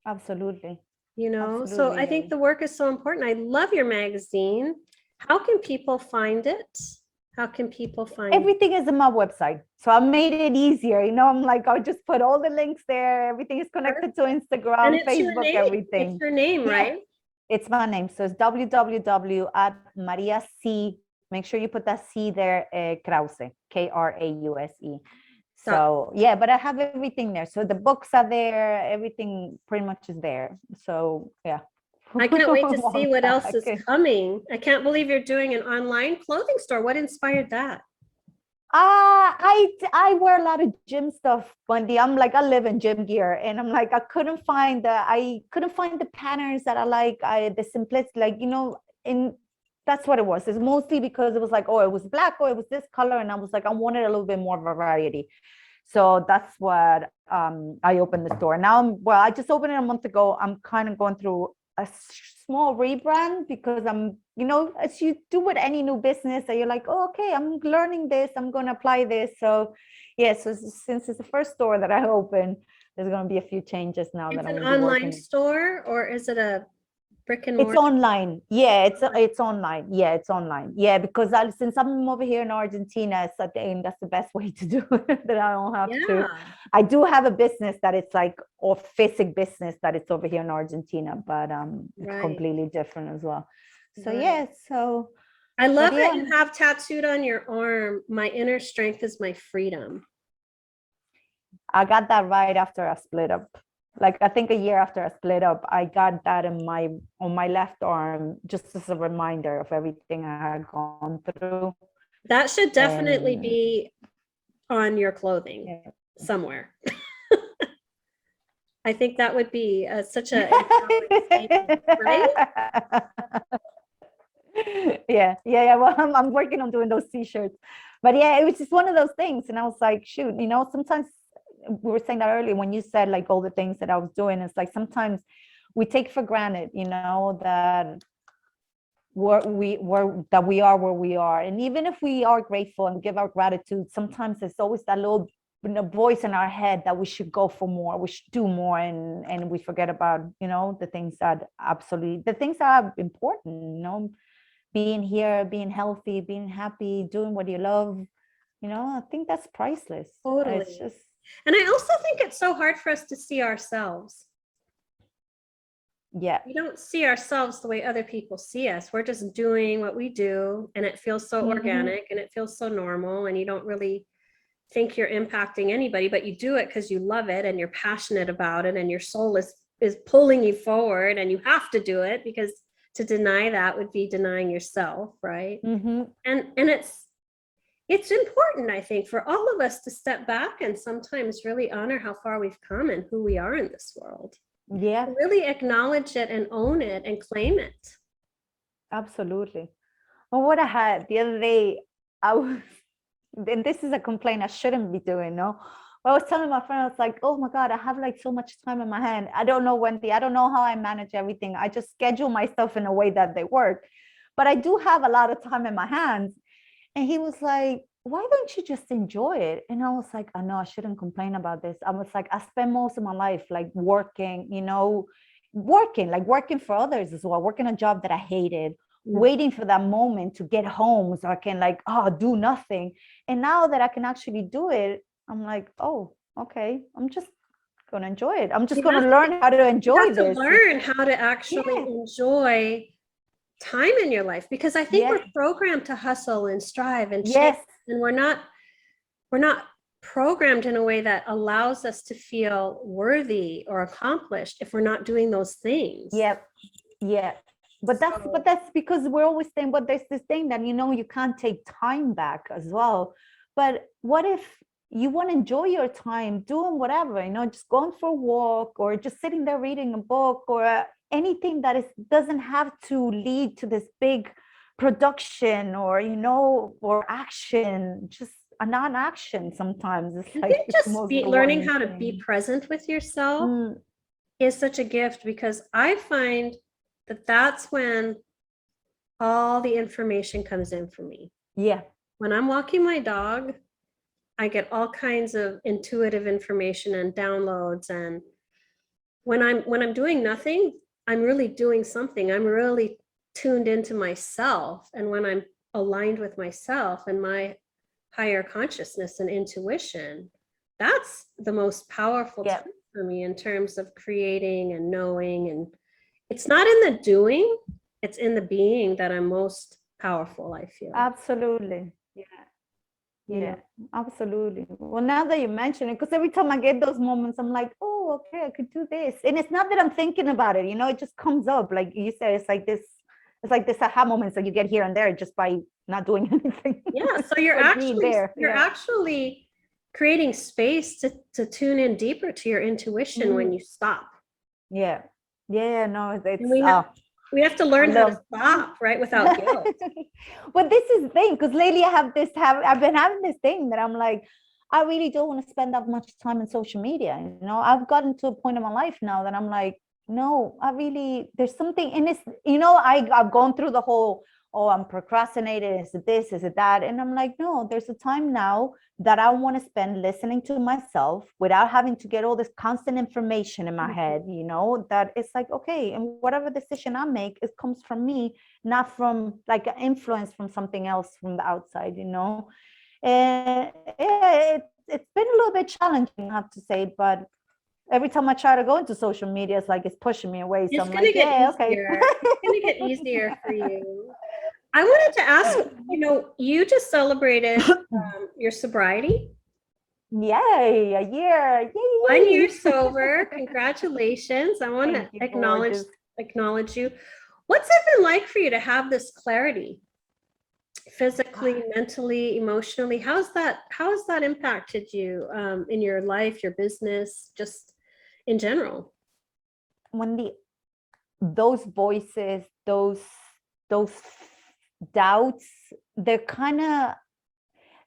Absolutely. So I Absolutely. think the work is so important. I love your magazine. How can people find it? How can people find Everything is in my website. So I made it easier. I'm like, I'll just put all the links there. Everything is connected to And Instagram, it's your Facebook, name. everything. It's your name, right? It's my name. So it's www at Maria C. Make sure you put that C there, Krause, Krause. So yeah, but I have everything there. So the books are there. Everything pretty much is there. So yeah. I can't wait to see what else is coming. I can't believe you're doing an online clothing store. What inspired that? I wear a lot of gym stuff, Wendy. I'm like, I live in gym gear, and I'm like, I couldn't find the patterns that I like. The simplicity, and that's what it was. It's mostly because it was like, oh, it was black, or it was this color, and I was like, I wanted a little bit more variety. So that's what I opened the store. Now I just opened it a month ago. I'm kind of going through a small rebrand because I'm, as you do with any new business, that you're like, oh, okay, I'm learning this, I'm going to apply this. So so since it's the first store that I opened, there's going to be a few changes now. It's that I'm an going to be online working. store, or is it a brick and It's mortar? online. Yeah, it's online. Yeah, it's online. Yeah, because since I'm over here in Argentina, I think that's the best way to do it, that I don't have to. I do have a business that it's like, or physical business that it's over here in Argentina, but it's completely different as well. So so I love that you have tattooed on your arm, my inner strength is my freedom. I got that right after I split up. Like, I think a year after I split up, I got that on my left arm, just as a reminder of everything I had gone through. That should definitely be on your clothing somewhere. I think that would be such a statement, right? Yeah. Well, I'm working on doing those t-shirts, but yeah, it was just one of those things, and I was like, shoot, sometimes we were saying that earlier when you said like all the things that I was doing. It's like sometimes we take for granted, that we are where we are, and even if we are grateful and give our gratitude, sometimes there's always that little voice in our head that we should go for more, we should do more, and we forget about the things that are important, being here, being healthy, being happy, doing what you love. I think that's priceless. Totally. It's just, and I also think it's so hard for us to see ourselves. Yeah. We don't see ourselves the way other people see us. We're just doing what we do, and it feels so organic and it feels so normal, and you don't really think you're impacting anybody, but you do it because you love it and you're passionate about it, and your soul is pulling you forward, and you have to do it, because to deny that would be denying yourself, right? And it's important, I think, for all of us to step back and sometimes really honor how far we've come and who we are in this world. Yeah. Really acknowledge it and own it and claim it. Absolutely. Well, what I had the other day, and this is a complaint I shouldn't be doing, no? Well, I was telling my friend, I was like, oh my God, I have like so much time in my hand. I don't know, Wendy, I don't know how I manage everything. I just schedule my stuff in a way that they work. But I do have a lot of time in my hands. And he was like, why don't you just enjoy it? And I was like, I know I shouldn't complain about this. I was like, I spend most of my life like working, working for others as well, working a job that I hated, waiting for that moment to get home so I can do nothing. And now that I can actually do it, I'm like, oh, okay, I'm just going to enjoy it. I'm just going to learn how to enjoy this. You have to learn how to actually enjoy time in your life, because I think we're programmed to hustle and strive and chase, and we're not programmed in a way that allows us to feel worthy or accomplished if we're not doing those things. But that's because we're always saying, but there's this thing that you can't take time back as well. But what if you want to enjoy your time doing whatever, just going for a walk, or just sitting there reading a book, or anything that doesn't have to lead to this big production or or action. Just a non-action sometimes. It's I like think it's the just most learning rewarding how to be thing. present with yourself Mm, is such a gift, because I find that that's when all the information comes in for me. yeah, When I'm walking my dog, I get all kinds of intuitive information and downloads. And when I'm doing nothing, I'm really doing something. I'm really tuned into myself. And when I'm aligned with myself and my higher consciousness and intuition, that's the most powerful yeah, time for me in terms of creating and knowing. And it's not in the doing, it's in the being that I'm most powerful, I feel. absolutely. Yeah, You yeah, know, absolutely. Well, now that you mention it, because every time I get those moments, I'm like, oh, okay, I could do this. And it's not that I'm thinking about it, it just comes up. Like you said, it's like this aha moments that you get here and there just by not doing anything. yeah. So you're Like being actually there. you're Yeah. actually creating space to tune in deeper to your intuition when Mm, you stop. yeah. Yeah, no, And it's we have to I learn how to love. stop, right? Without guilt. But this is the thing, because lately I've been having this thing that I'm like, I really don't want to spend that much time in social media. I've gotten to a point in my life now that I'm like, no, there's something in this, I've gone through the whole, oh, I'm procrastinating, is it this, is it that? And I'm like, no, there's a time now that I want to spend listening to myself without having to get all this constant information in my head, that it's like, okay, and whatever decision I make, it comes from me, not from like an influence from something else from the outside, And yeah, it's been a little bit challenging, I have to say, but every time I try to go into social media, it's like it's pushing me away. So It's I'm going to like, get yeah, okay. easier. It's going to get easier for you. I wanted to ask, you just celebrated your sobriety. Yay, a year. 1 year Yay. sober. Congratulations. I want to Thank you, acknowledge gorgeous. acknowledge you. What's it been like for you to have this clarity? Physically, mentally, emotionally? How has that impacted you in your life, your business, just in general? When those voices, those doubts, they're kind of,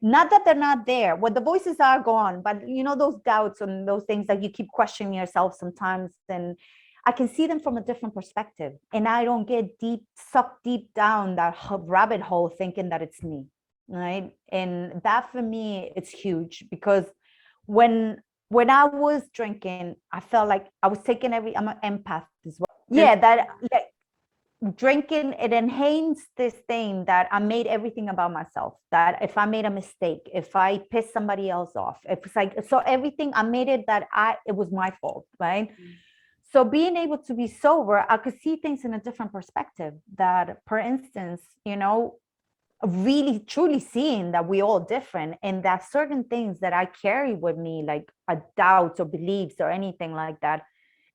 not that they're not there. Well, the voices are gone, but those doubts and those things that you keep questioning yourself sometimes, and I can see them from a different perspective, and I don't get sucked deep down that rabbit hole thinking that it's me, right? And that for me, it's huge, because when I was drinking, I felt like I was taking I'm an empath as well. And Yeah, that like drinking, it enhanced this thing that I made everything about myself, that if I made a mistake, if I pissed somebody else off, if it's like, so everything I made it that it was my fault, right? So being able to be sober, I could see things in a different perspective, that, for instance, really truly seeing that we all different, and that certain things that I carry with me, like a doubts or beliefs or anything like that,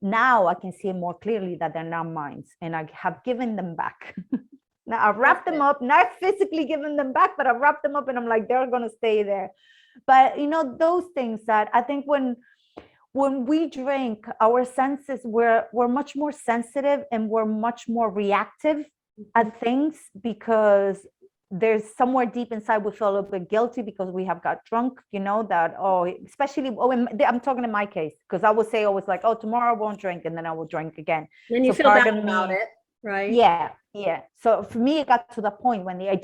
now I can see more clearly that they're not mine, and I have given them back. Now I've wrapped them up, not physically given them back, but I've wrapped them up, and I'm like, they're going to stay there. But those things that I think when we drink, our senses, we're much more sensitive, and we're much more reactive at things, because there's somewhere deep inside we feel a little bit guilty because we have got drunk, that, oh, especially, I'm talking in my case, because I would say always like, oh, tomorrow I won't drink, and then I will drink again. then you So feel part bad of about me, it, right? yeah. So for me, it got to the point when I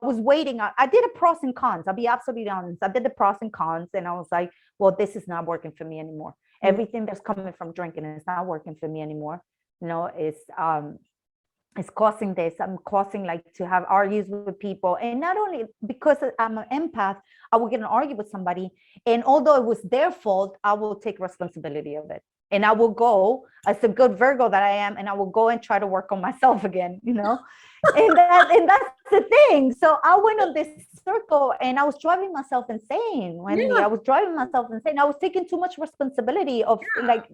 was waiting. I did a pros and cons. I'll be absolutely honest. I did the pros and cons, and I was like, well, this is not working for me anymore. Everything that's coming from drinking is not working for me anymore. It's causing this. I'm causing like to have arguments with people, and not only because I'm an empath, I will get an argument with somebody, and although it was their fault, I will take responsibility of it, and I will go as a good Virgo that I am, and I will go and try to work on myself again, and that's the thing. So I went on this circle, and I was driving myself insane, Wendy. Yeah. I was driving myself insane. I was taking too much responsibility of like,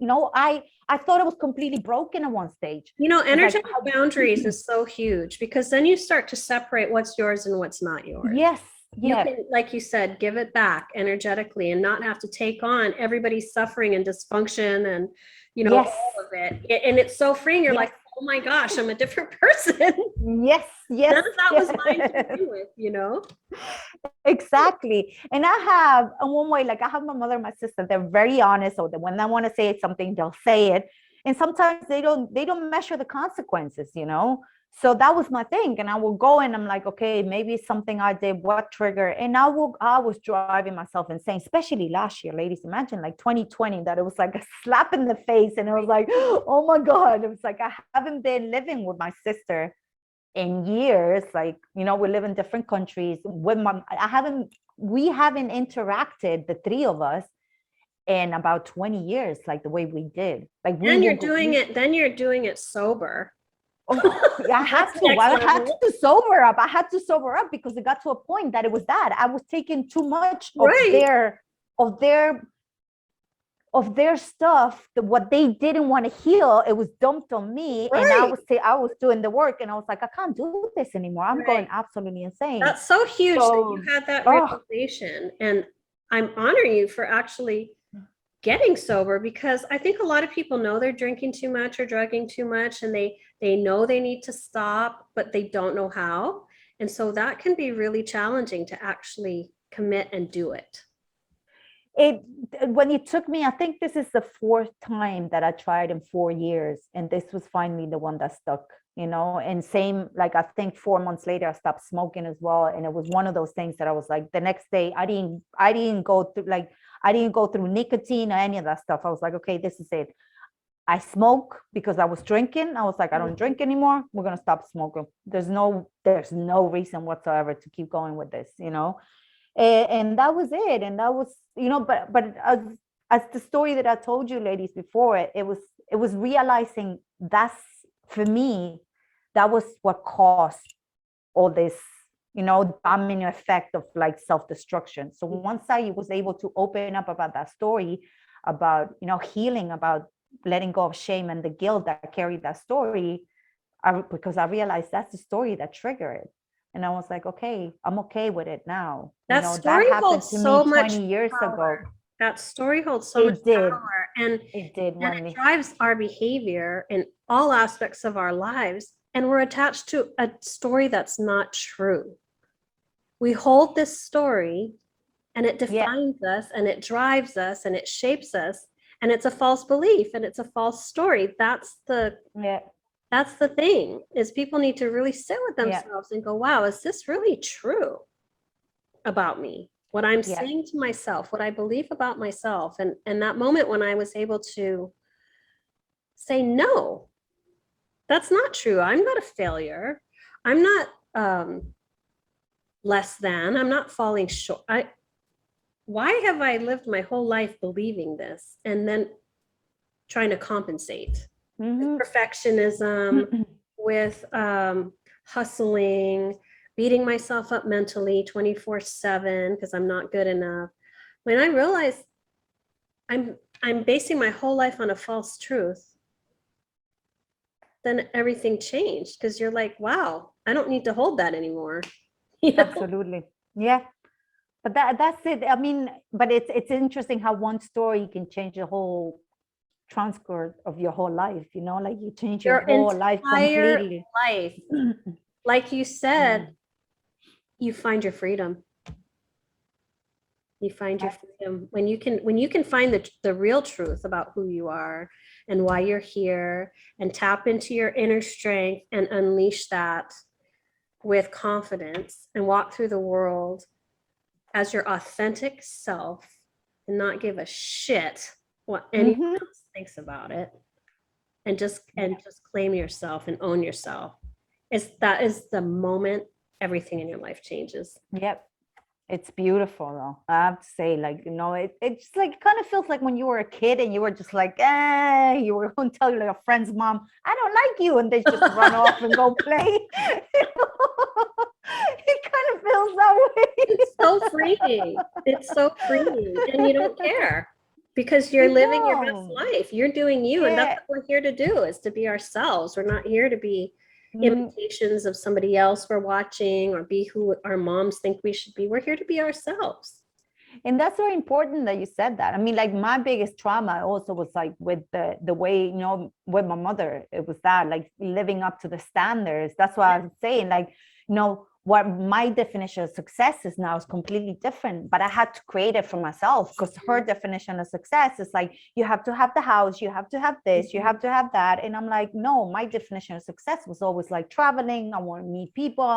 I thought it was completely broken at one stage. Energetic boundaries is so huge, because then you start to separate what's yours and what's not yours. Yes. You Yeah. can, like you said, give it back energetically and not have to take on everybody's suffering and dysfunction and, Yes. all of it. And it's so freeing. You're like, oh my gosh, I'm a different person. Yes. None of that was mine to begin with, Exactly. And I have, in one way, like I have my mother and my sister, they're very honest. So that when I want to say something, they'll say it. And sometimes they don't measure the consequences, you know? So that was my thing. And I will go and I'm like, okay, maybe it's something I did, what trigger? And I was driving myself insane, especially last year, ladies. Imagine like 2020, that it was like a slap in the face. And it was like, oh my God. It was like, I haven't been living with my sister in years. Like, you know, we live in different countries with we haven't interacted, the three of us, in about 20 years, like the way we did. Like Then you're doing it sober. Oh, I had to sober up. I had to sober up because it got to a point that it was that I was taking too much of their stuff, what they didn't want to heal. It was dumped on me, and I was doing the work, and I was like, I can't do this anymore. I'm going absolutely insane. That's so huge that you had that realization, and I'm honoring you for actually getting sober, because I think a lot of people know they're drinking too much or drugging too much, and they know they need to stop, but they don't know how. And so that can be really challenging to actually commit and do it. When it took me, I think this is the fourth time that I tried in 4 years, and this was finally the one that stuck, you know. And same, like I think 4 months later I stopped smoking as well, and it was one of those things that I was like, the next day I didn't go through nicotine or any of that stuff. I was like, okay, this is it. I smoke because I was drinking. I was like, I don't drink anymore. We're gonna stop smoking. There's no reason whatsoever to keep going with this, you know. And that was it. And that was, you know, but as the story that I told you, ladies, before, it was realizing that's, for me, that was what caused all this, you know, domino effect of like self-destruction. So once I was able to open up about that story, about, you know, healing, about letting go of shame and the guilt that carried that story, because I realized that's the story that triggered it. And I was like, okay, I'm okay with it now. That story holds so much 20 years ago. That story holds so much power, and it drives our behavior in all aspects of our lives. And we're attached to a story that's not true. We hold this story, and it defines us, and it drives us, and it shapes us. And it's a false belief, and it's a false story. That's the thing, is people need to really sit with themselves and go, wow, is this really true about me? What I'm saying to myself, what I believe about myself. And that moment when I was able to say, no, that's not true. I'm not a failure. I'm not less than. I'm not falling short. Why have I lived my whole life believing this and then trying to compensate? With perfectionism, with hustling, beating myself up mentally 24/7 because I'm not good enough. When I realized I'm basing my whole life on a false truth, then everything changed, because you're like, wow, I don't need to hold that anymore. Absolutely. Yeah. But that's it. I mean, but it's interesting how one story can change the whole transcript of your whole life, you know, like you change your whole life completely. Like you said, you find your freedom. You find your freedom when you can find the real truth about who you are and why you're here, and tap into your inner strength and unleash that with confidence and walk through the world as your authentic self and not give a shit what anyone else thinks about it, and just claim yourself and own yourself. That is the moment everything in your life changes. Yep. It's beautiful though. I have to say, like, you know, it's like, it kind of feels like when you were a kid and you were just like, you were going to tell your friend's mom, I don't like you, and they just run off and go play. It kind of feels that way. It's so freeing. It's so freeing, and you don't care because you're living your best life. You're doing you, and that's what we're here to do, is to be ourselves. We're not here to be imitations of somebody else we're watching or be who our moms think we should be. We're here to be ourselves. And that's very important that you said that. I mean, like, my biggest trauma also was like with the way, you know, with my mother, it was that, like, living up to the standards. That's why I was saying, like, you know, what my definition of success is now is completely different, but I had to create it for myself, because her definition of success is like, you have to have the house, you have to have this, you have to have that. And I'm like, no, my definition of success was always like traveling. I want to meet people,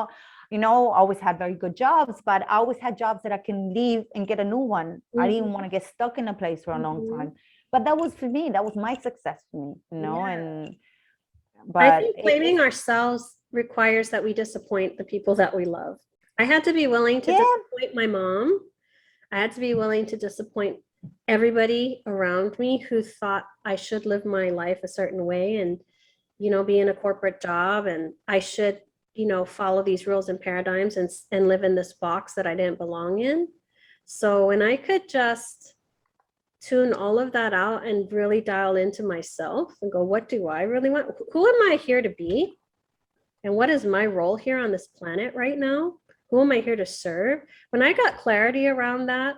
you know, always had very good jobs, but I always had jobs that I can leave and get a new one. I didn't want to get stuck in a place for a long time. But that was for me, that was my success for me, you know. And but I think blaming ourselves requires that we disappoint the people that we love. I had to be willing to disappoint my mom. I had to be willing to disappoint everybody around me who thought I should live my life a certain way and, you know, be in a corporate job, and I should, you know, follow these rules and paradigms and live in this box that I didn't belong in. So when I could just tune all of that out and really dial into myself and go, what do I really want? Who am I here to be? And what is my role here on this planet right now? Who am I here to serve? When I got clarity around that,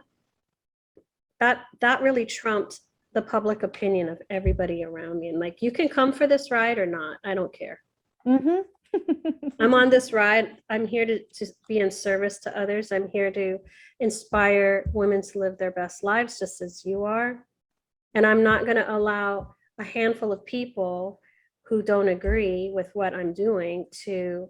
that really trumped the public opinion of everybody around me. And like, you can come for this ride or not. I don't care. I'm on this ride. I'm here to be in service to others. I'm here to inspire women to live their best lives just as you are. And I'm not going to allow a handful of people who don't agree with what I'm doing to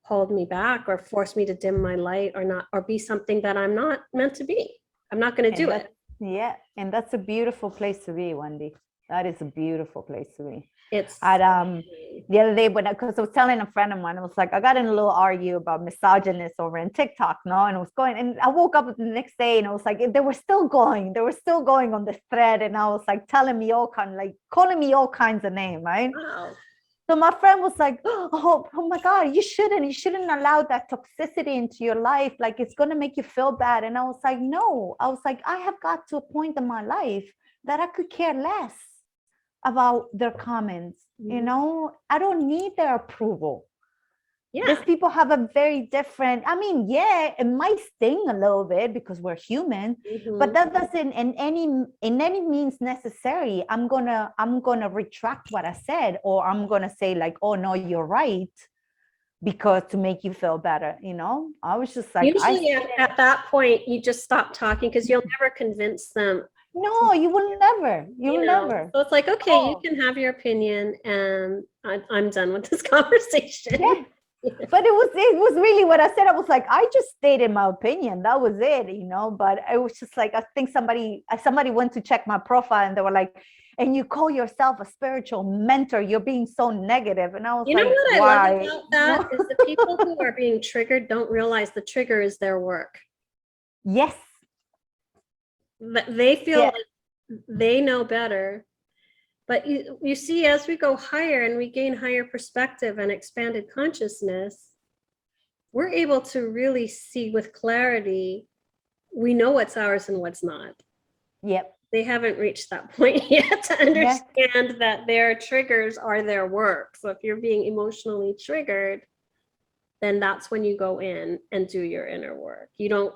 hold me back or force me to dim my light or not, or be something that I'm not meant to be. I'm not going to do it. Yeah. And that's a beautiful place to be, Wendy. That is a beautiful place to be. It's the other day, because I was telling a friend of mine, I was like, I got in a little argue about misogynist over in TikTok, no? And it was going, and I woke up the next day and I was like, they were still going on this thread. And I was like, calling me all kinds of names, right? wow. So my friend was like, oh my God, you shouldn't allow that toxicity into your life. Like, it's going to make you feel bad. And I was like, no, I was like, I have got to a point in my life that I could care less about their comments. You know, I don't need their approval. These people have a very different, I mean, yeah, it might sting a little bit because we're human, but that doesn't in any means necessary. I'm gonna retract what I said, or I'm gonna say like, oh no, you're right, because to make you feel better, you know. I was just like, usually at that point you just stop talking because you'll never convince them. No, you will never. You will never. So it's like, okay, you can have your opinion, and I'm done with this conversation. Yeah. But it was really what I said. I was like, I just stated my opinion. That was it, you know. But I was just like, I think somebody went to check my profile, and they were like, and you call yourself a spiritual mentor, you're being so negative. And I was like, you know what why? I love about that is the people who are being triggered don't realize the trigger is their work. Yes. They feel like they know better. But you see, as we go higher and we gain higher perspective and expanded consciousness, we're able to really see with clarity. We know what's ours and what's not. Yep. They haven't reached that point yet to understand that their triggers are their work. So if you're being emotionally triggered, then that's when you go in and do your inner work. You don't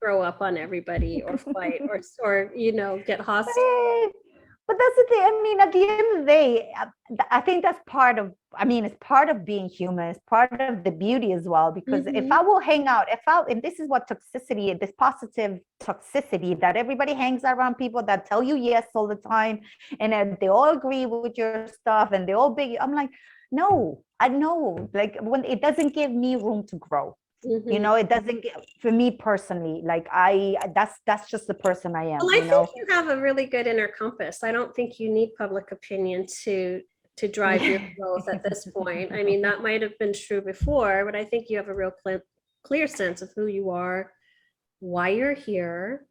throw up on everybody or fight or you know, get hostile. But that's the thing. I mean, at the end of the day, I think that's part of, it's part of being human. It's part of the beauty as well. Because if I will hang out, and this is what toxicity, this positive toxicity, that everybody hangs around people that tell you yes all the time, and they all agree with your stuff, and they all big. I'm like, no, I know. Like, when it doesn't give me room to grow. You know, it doesn't get, for me personally, like that's just the person I am. Well, I think you have a really good inner compass. I don't think you need public opinion to drive your growth at this point. I mean, that might have been true before, but I think you have a real clear sense of who you are, why you're here.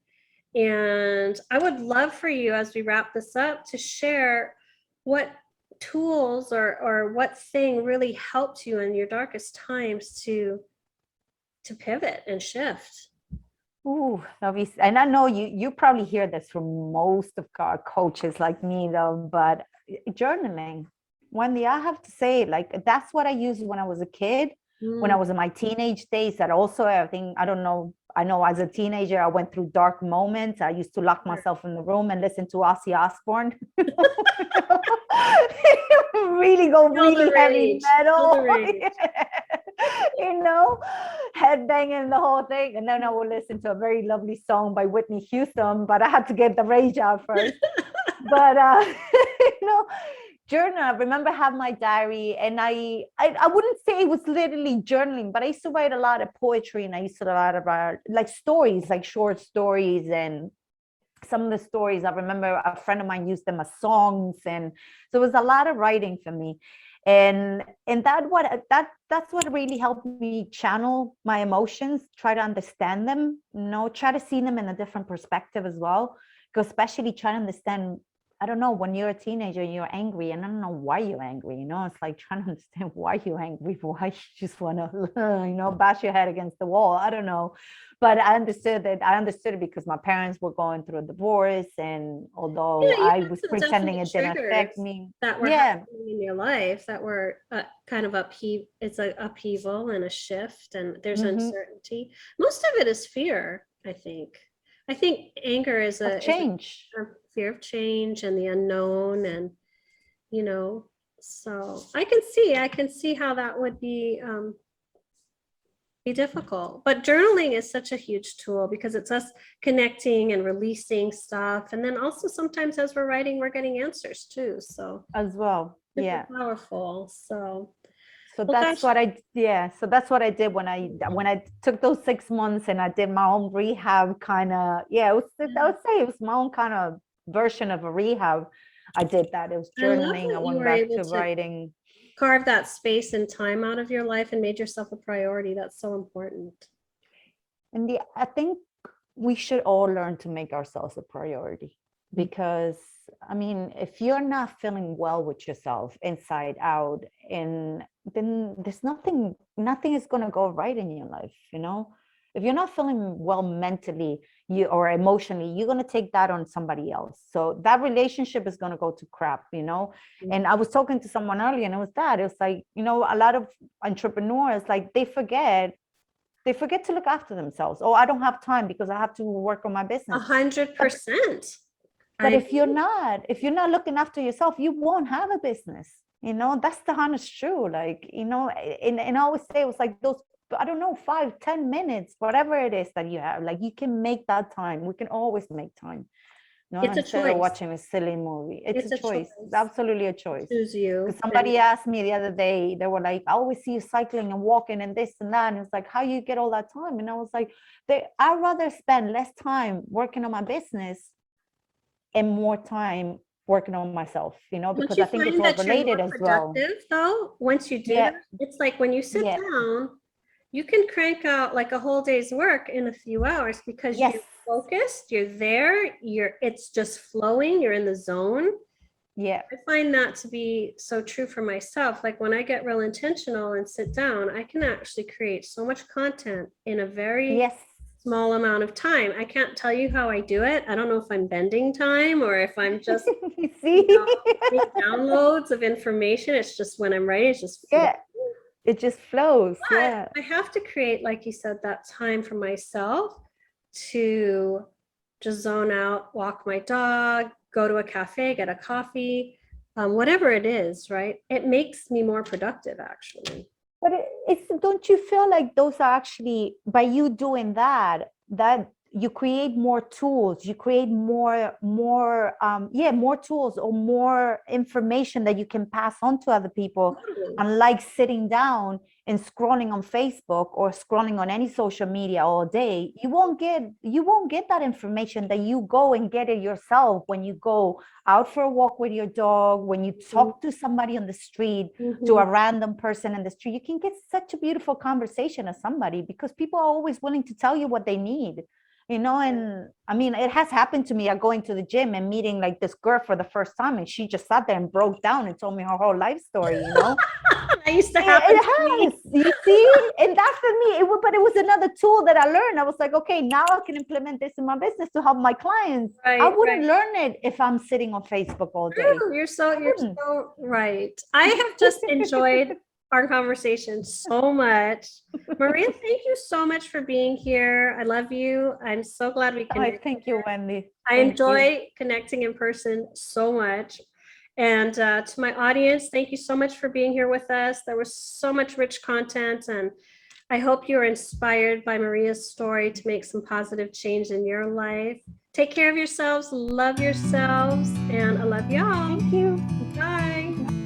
And I would love for you, as we wrap this up, to share what tools or what thing really helped you in your darkest times to pivot and shift. Ooh, and I know you probably hear this from most of our coaches like me though, but journaling. Wendy, I have to say, like, that's what I used when I was a kid, when I was in my teenage days. That also, I know as a teenager, I went through dark moments. I used to lock myself in the room and listen to Ozzy Osbourne. Really go really heavy metal. you know, headbanging the whole thing. And then I would listen to a very lovely song by Whitney Houston, but I had to get the rage out first. But, you know, journal. I remember having my diary, and I wouldn't say it was literally journaling, but I used to write a lot of poetry, and I used to write about like stories, like short stories. And some of the stories, I remember a friend of mine used them as songs. And so it was a lot of writing for me. And that's what really helped me channel my emotions, try to understand them, you know, try to see them in a different perspective as well. Because especially trying to understand, I don't know, when you're a teenager, you're angry, and I don't know why you're angry. You know, it's like trying to understand why you're angry, why you just want to, you know, bash your head against the wall. I don't know. But I understood that. I understood it because my parents were going through a divorce. And although Yeah, you I had was some pretending definite it didn't affect triggers me. that were Yeah, happening in your life that were kind of it's an upheaval and a shift, and there's hmm, uncertainty. Most of it is fear, I think. I think anger is of is change a fear of change and the unknown, and you know, so I can see how that would be difficult. But journaling is such a huge tool because it's us connecting and releasing stuff. And then also sometimes as we're writing, we're getting answers too. So as well. super Yeah. powerful. So, So well, that's gosh, what so that's what I did when I took those 6 months and I did my own rehab kind of, yeah, I would say it was my own kind of version of a rehab. I did that. It was I love journaling. I that you went were back able to to writing. carve that space and time out of your life and made yourself a priority. That's so important. And I think we should all learn to make ourselves a priority, because I mean, if you're not feeling well with yourself inside out, and then there's nothing is going to go right in your life, you know. If you're not feeling well mentally, or emotionally, you're going to take that on somebody else. So that relationship is going to go to crap, you know. And I was talking to someone earlier, and it was like, you know, a lot of entrepreneurs, like, they forget to look after themselves. Oh, I don't have time because I have to work on my business. 100%. But I if you're not looking after yourself, you won't have a business. You know, that's the honest truth. Like, you know, and I always say it was like those, I don't know, 5-10 minutes, whatever it is that you have, like, you can make that time. We can always make time. No, it's a instead of choice. watching a silly movie. It's It's a a choice. It's choice. absolutely a choice. Choose you. Because And somebody asked me the other day, they were like, I always see you cycling and walking and this and that. And it's like, how you get all that time? And I was like, I'd rather spend less time working on my business and more time working on myself, you know, don't because I you think it's find all that you're related more as well. productive though, once you do Yeah, that? It's like when you sit yeah, down, you can crank out like a whole day's work in a few hours because yes, you're focused, you're there, it's just flowing, you're in the zone. yeah, I find that to be so true for myself. Like when I get real intentional and sit down, I can actually create so much content in a very yes. small amount of time. I can't tell you how I do it. I don't know if I'm bending time or if I'm just, You you see? know, big downloads of information. It's just when I'm writing, it's just flow. Yeah, it just flows. But Yeah. I have to create, like you said, that time for myself to just zone out, walk my dog, go to a cafe, get a coffee, whatever it is, right? It makes me more productive, actually. But don't you feel like those are actually, by you doing that you create more tools, you create more tools or more information that you can pass on to other people, Totally. unlike sitting down and scrolling on Facebook or scrolling on any social media all day. You won't get that information that you go and get it yourself when you go out for a walk with your dog, when you talk to somebody on the street, to Mhm. a random person in the street. You can get such a beautiful conversation as somebody, because people are always willing to tell you what they need, you know. And I mean, it has happened to me. I'm going to the gym and meeting like this girl for the first time, and she just sat there and broke down and told me her whole life story, you know. That used to happen It to has, me. you see. And that for me, but it was another tool that I learned. I was like, okay, now I can implement this in my business to help my clients. I Right, wouldn't right. learn it if I'm sitting on Facebook all day. True. I You're wouldn't. so right. I have just enjoyed our conversation so much. Maria, thank you so much for being here. I love you. I'm so glad we I connected. thank you, Wendy. I Thank you. enjoy connecting in person so much. And to my audience, thank you so much for being here with us. There was so much rich content, and I hope you're inspired by Maria's story to make some positive change in your life. Take care of yourselves, love yourselves, and I love y'all. Thank you. Bye.